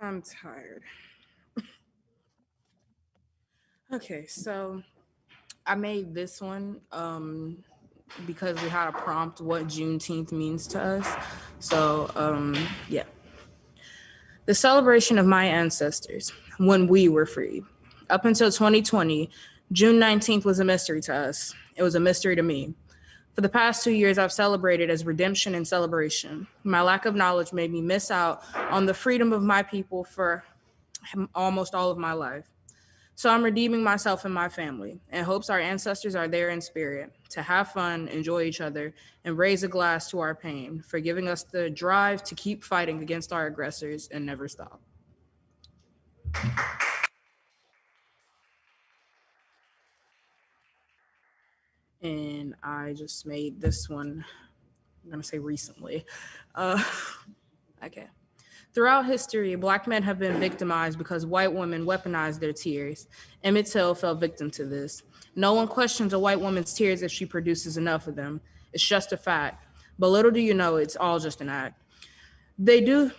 Speaker 22: I'm tired. Okay, so I made this one because we had a prompt what Juneteenth means to us. So yeah. The celebration of my ancestors when we were free. Up until 2020, June 19th was a mystery to us. It was a mystery to me. For the past 2 years, I've celebrated as redemption and celebration. My lack of knowledge made me miss out on the freedom of my people for almost all of my life. So I'm redeeming myself and my family in hopes our ancestors are there in spirit to have fun, enjoy each other, and raise a glass to our pain for giving us the drive to keep fighting against our aggressors and never stop. And I just made this one, I'm gonna say recently. Okay. Throughout history, Black men have been victimized because white women weaponized their tears. Emmett Till fell victim to this. No one questions a white woman's tears if she produces enough of them. It's just a fact. But little do you know, it's all just an act. They know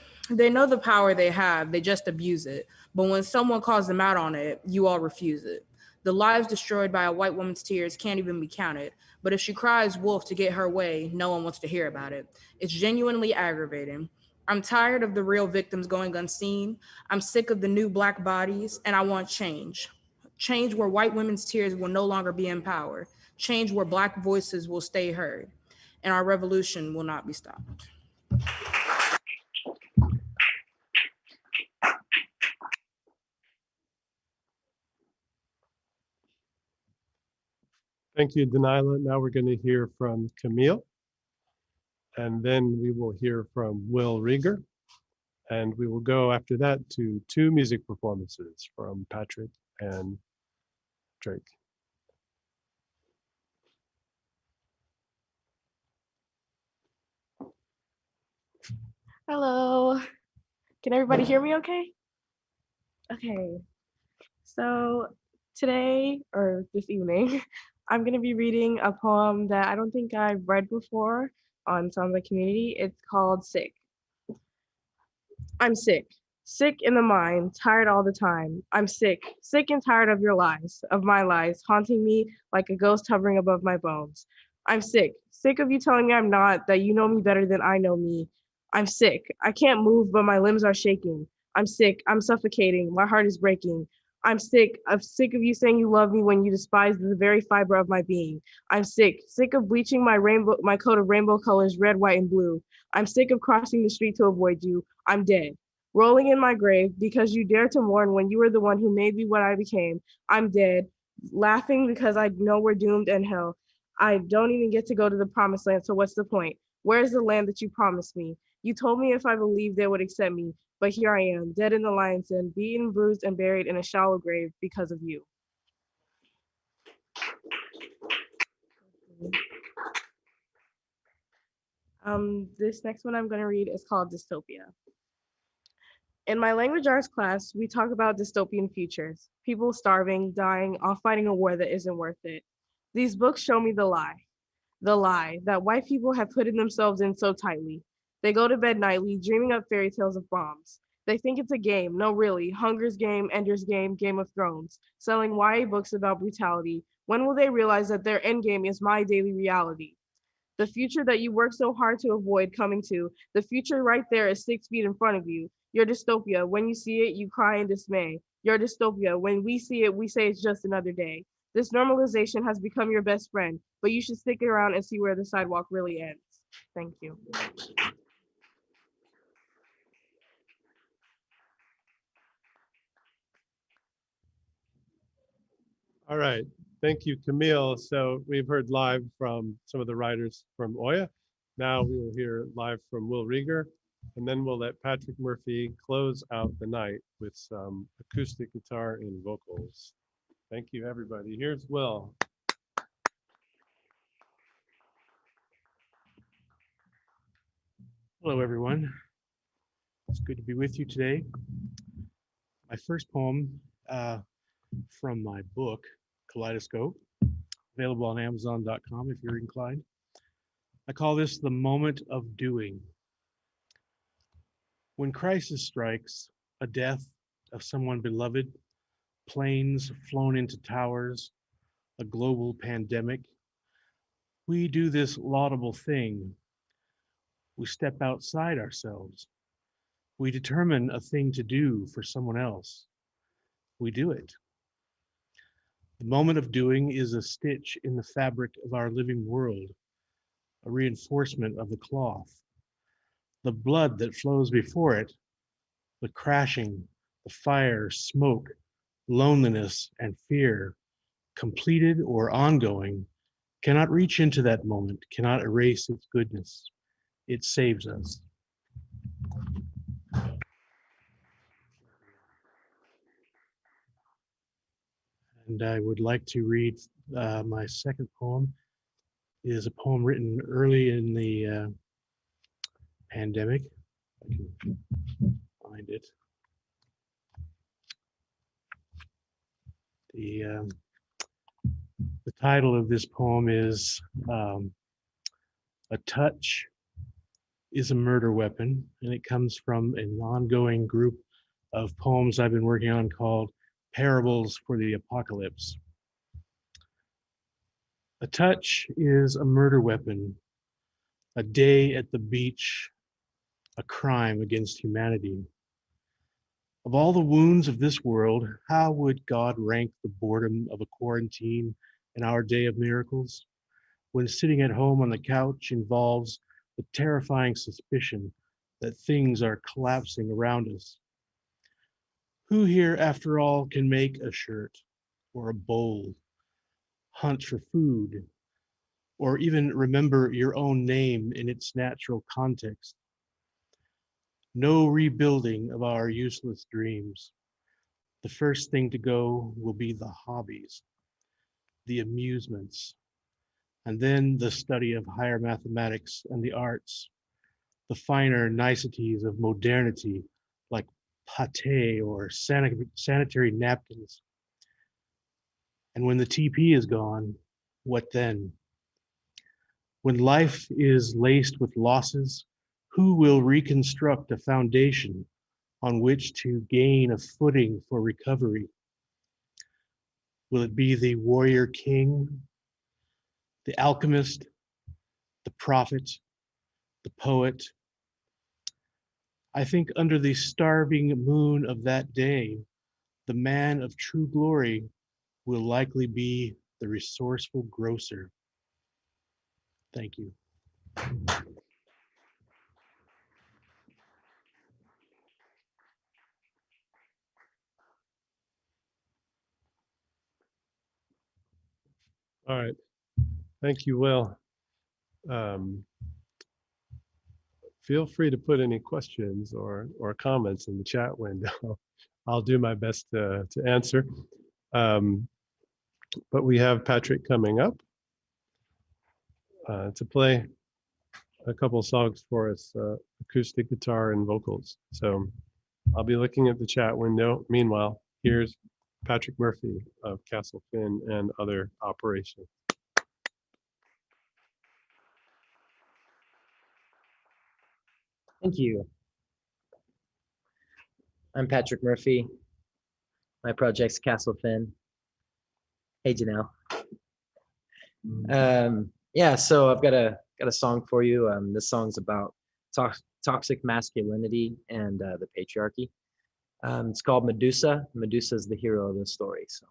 Speaker 22: the power they have, they just abuse it. But when someone calls them out on it, you all refuse it. The lives destroyed by a white woman's tears can't even be counted. But if she cries wolf to get her way, no one wants to hear about it. It's genuinely aggravating. I'm tired of the real victims going unseen. I'm sick of the new Black bodies, and I want change. Change where white women's tears will no longer be empowered. Change where Black voices will stay heard, and our revolution will not be stopped.
Speaker 3: Thank you, Denilah. Now we're going to hear from Camille, and then we will hear from Will Rieger, and we will go after that to 2 music performances from Patrick and Drake.
Speaker 10: Hello. Can everybody hear me okay? Okay. So today, or this evening, I'm going to be reading a poem that I don't think I've read before on Sounds Like Community. It's called Sick. I'm sick. Sick in the mind, tired all the time. I'm sick and tired of your lies, of my lies, haunting me like a ghost hovering above my bones. I'm sick of you telling me I'm not, that you know me better than I know me. I'm sick. I can't move, but my limbs are shaking. I'm sick. I'm suffocating. My heart is breaking. I'm sick of you saying you love me when you despise the very fiber of my being. I'm sick of bleaching my coat of rainbow colors, red, white, and blue. I'm sick of crossing the street to avoid you. I'm dead, rolling in my grave because you dared to mourn when you were the one who made me what I became. I'm dead, laughing because I know we're doomed and hell. I don't even get to go to the promised land, so what's the point? Where's the land that you promised me? You told me if I believed they would accept me, but here I am, dead in the lion's den, beaten, bruised, and buried in a shallow grave because of you. This next one I'm going to read is called Dystopia. In my language arts class, we talk about dystopian futures, people starving, dying, all fighting a war that isn't worth it. These books show me the lie that white people have put themselves in so tightly. They go to bed nightly, dreaming up fairy tales of bombs. They think it's a game. No, really. Hunger's Game, Ender's Game, Game of Thrones, selling YA books about brutality. When will they realize that their endgame is my daily reality? The future that you work so hard to avoid coming to, the future right there is 6 feet in front of you. Your dystopia, when you see it, you cry in dismay. Your dystopia, when we see it, we say it's just another day. This normalization has become your best friend, but you should stick around and see where the sidewalk really ends. Thank you.
Speaker 3: All right, thank you, Camille. So we've heard live from some of the writers from Oya. Now we will hear live from Will Rieger, and then we'll let Patrick Murphy close out the night with some acoustic guitar and vocals. Thank you, everybody. Here's Will.
Speaker 11: Hello, everyone. It's good to be with you today. My first poem from my book, Kaleidoscope, available on Amazon.com if you're inclined. I call this The Moment of Doing. When crisis strikes, a death of someone beloved, planes flown into towers, a global pandemic, we do this laudable thing. We step outside ourselves. We determine a thing to do for someone else. We do it. The moment of doing is a stitch in the fabric of our living world, a reinforcement of the cloth. The blood that flows before it, the crashing, the fire, smoke, loneliness, and fear, completed or ongoing, cannot reach into that moment, cannot erase its goodness. It saves us. And I would like to read my second poem. It is a poem written early in the pandemic. I can find it. The title of this poem is A Touch is a Murder Weapon, and it comes from an ongoing group of poems I've been working on called Parables for the Apocalypse. A touch is a murder weapon. A day at the beach, a crime against humanity. Of all the wounds of this world, how would God rank the boredom of a quarantine in our day of miracles, when sitting at home on the couch involves the terrifying suspicion that things are collapsing around us? Who here, after all, can make a shirt or a bowl, hunt for food, or even remember your own name in its natural context? No rebuilding of our useless dreams. The first thing to go will be the hobbies, the amusements, and then the study of higher mathematics and the arts, the finer niceties of modernity like pate or sanitary napkins. And when the TP is gone, what then? When life is laced with losses, who will reconstruct a foundation on which to gain a footing for recovery? Will it be the warrior king, the alchemist, the prophet, the poet? I think under the starving moon of that day, the man of true glory will likely be the resourceful grocer. Thank you.
Speaker 3: All right. Thank you, Will. Um, Feel free to put any questions or comments in the chat window. I'll do my best to answer. But we have Patrick coming up to play a couple songs for us, acoustic guitar and vocals. So I'll be looking at the chat window. Meanwhile, here's Patrick Murphy of Castle Finn and other operations.
Speaker 13: Thank you. I'm Patrick Murphy. My project's Castle Finn. Hey, Janelle. Yeah, so I've got a song for you. This song's about toxic masculinity and the patriarchy. It's called Medusa. Medusa is the hero of the story. So.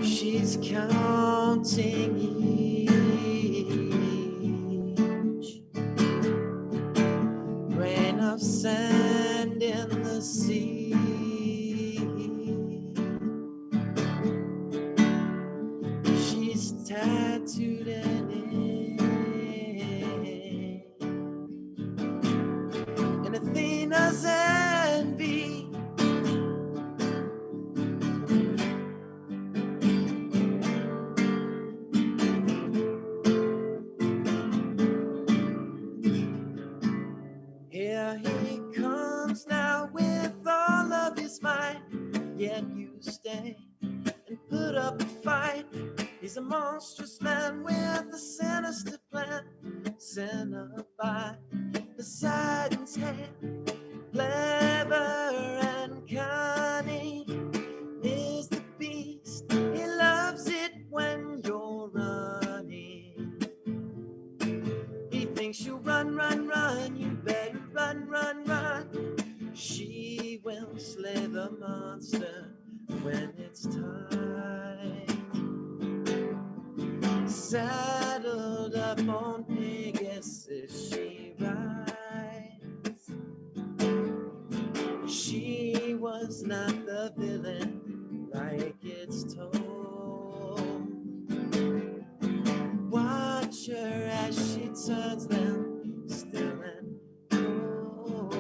Speaker 16: She's counting each grain of sand in the sea. She's tattooed an A in Athena's envy. Here he comes now with all of his might, yet you stay and put up a fight. He's a monstrous man with a sinister plan, sent up by Poseidon's hand. Clever and cunning is the beast. He loves it when you're running. He thinks you run, run, run. You better run, run, run. She will slay the monster when it's time. Saddled up on Pegasus, she rides. She was not the villain like it's told. Watch her as she turns them still and cold.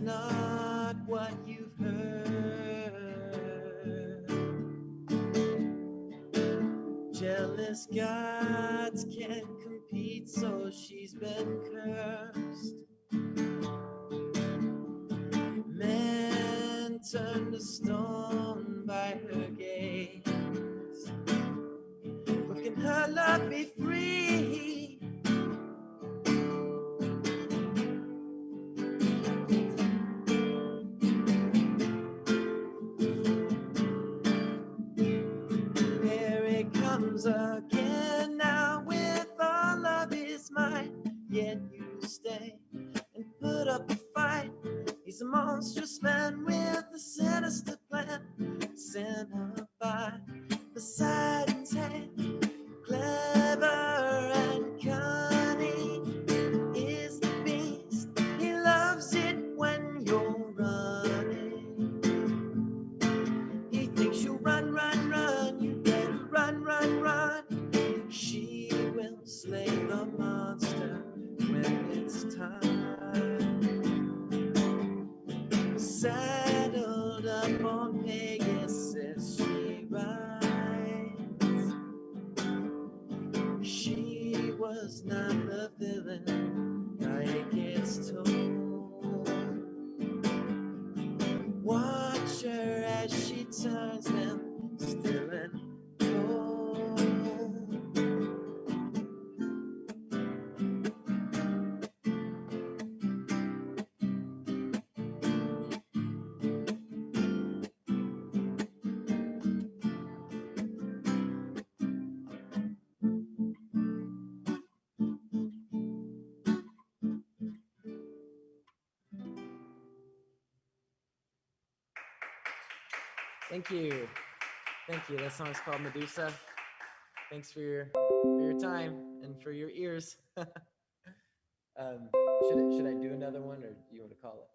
Speaker 16: not what you've heard. Jealous gods can't compete, so she's been cursed. Men turn to stone by her gaze. But can her love be free? Here he comes again now with all of his might. Yet you stay and put up a fight. He's a monstrous man with a sinister plan. Sent her by Poseidon's hand. Clever and cunning is the beast. He loves it when you're running. He thinks you'll run, run, run. You better run, run, run. She will slay the monster when it's time. Saddled up on Pegasus, she rides. She was not the villain, like it's told. Watch her as she turns them still and cold.
Speaker 13: Thank you. Thank you. That song's called Medusa. Thanks for your time and for your ears. Should I do another one, or do you want to call it?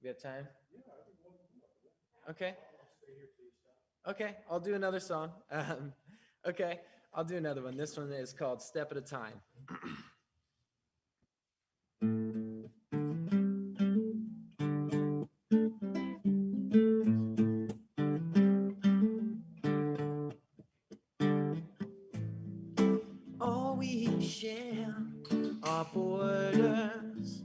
Speaker 13: We have time? Okay. Okay, I'll do another song. Okay, I'll do another one. This one is called Step at a Time.
Speaker 16: All we share are borders,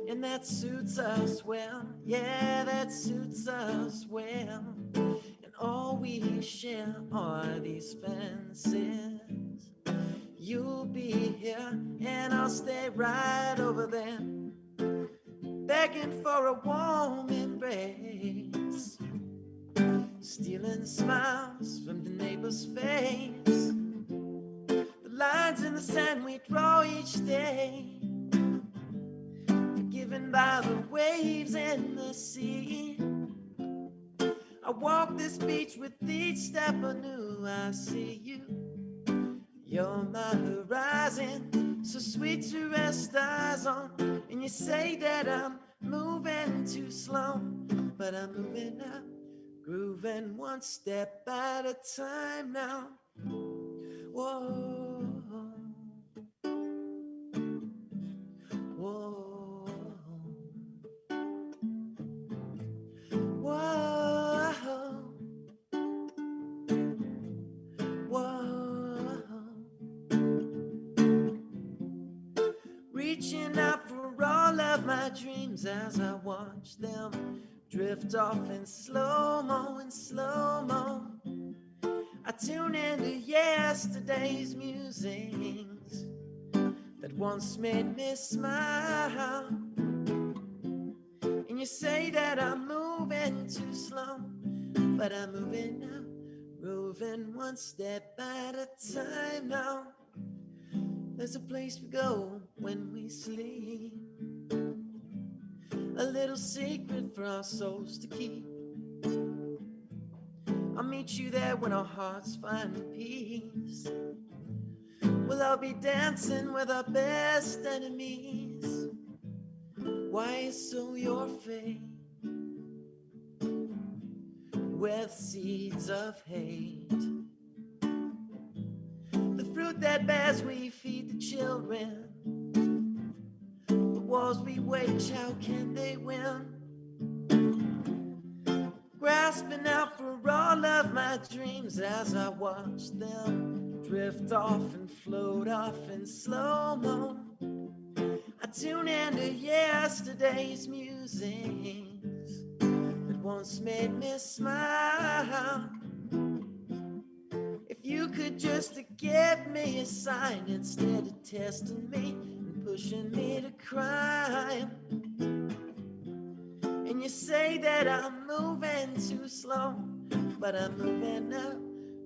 Speaker 16: and that suits us well. Yeah, that suits us well. And all we share are these fences. You'll be here, and I'll stay right over there, begging for a warm embrace, stealing smiles from the neighbor's face. Lines in the sand we draw each day, forgiven by the waves and the sea. I walk this beach with each step anew. I see you, you're my horizon, so sweet to rest eyes on. And you say that I'm moving too slow, but I'm moving up, grooving one step at a time now. Whoa. Whoa, whoa, whoa. Reaching out for all of my dreams as I watch them drift off in slow-mo, in slow-mo. I tune into yesterday's musings that once made me smile. And you say that I'm moving too slow, but I'm moving now, moving one step at a time now. There's a place we go when we sleep, a little secret for our souls to keep. I'll meet you there when our hearts find peace. We'll all be dancing with our best enemies. Why so your fate with seeds of hate? The fruit that bears we feed the children. The wars we wage, how can they win? Grasping out for all of my dreams as I watch them drift off and float off in slow-mo. I tune into yesterday's musings that once made me smile. If you could just give me a sign instead of testing me and pushing me to crime. And you say that I'm moving too slow, but I'm moving up,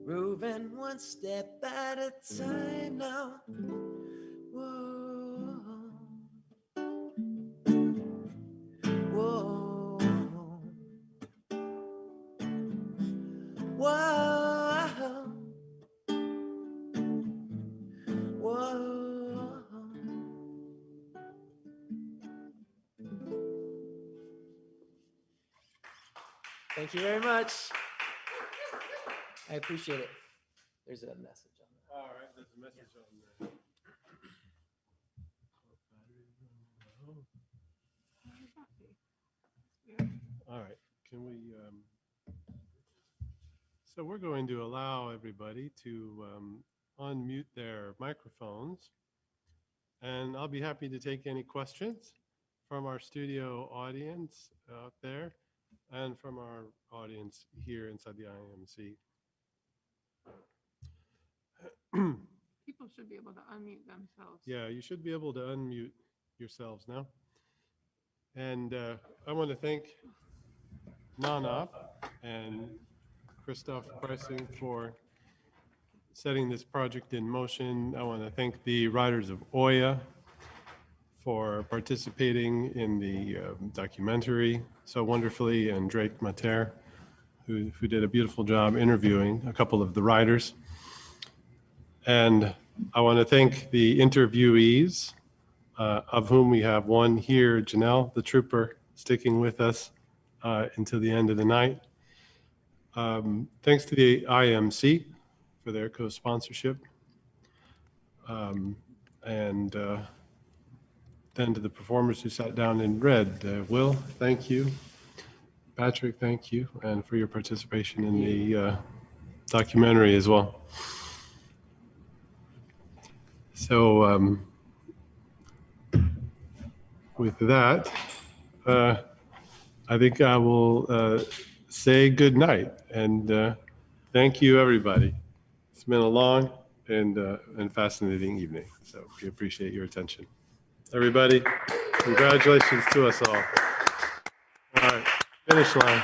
Speaker 16: moving one step at a time now. Whoa, whoa, whoa, whoa.
Speaker 13: Thank you very much. I appreciate it. There's a message on that.
Speaker 3: All right, there's a message on there. All right, can we, so we're going to allow everybody to unmute their microphones, and I'll be happy to take any questions from our studio audience out there and from our audience here inside the IMC.
Speaker 2: People should be able to unmute themselves.
Speaker 3: Yeah, you should be able to unmute yourselves now. And I want to thank NANOP and Christoph Pricing for setting this project in motion. I want to thank the writers of Oya for participating in the documentary so wonderfully, and Drake Mater, who did a beautiful job interviewing a couple of the writers. And I want to thank the interviewees, of whom we have one here, Janelle, the trooper, sticking with us until the end of the night. Thanks to the IMC for their co-sponsorship. And then to the performers who sat down and read. Will, thank you. Patrick, thank you. And for your participation in the documentary as well. So with that, I think I will say good night and thank you, everybody. It's been a long and fascinating evening, so we appreciate your attention. Everybody, congratulations to us all. All right, finish line.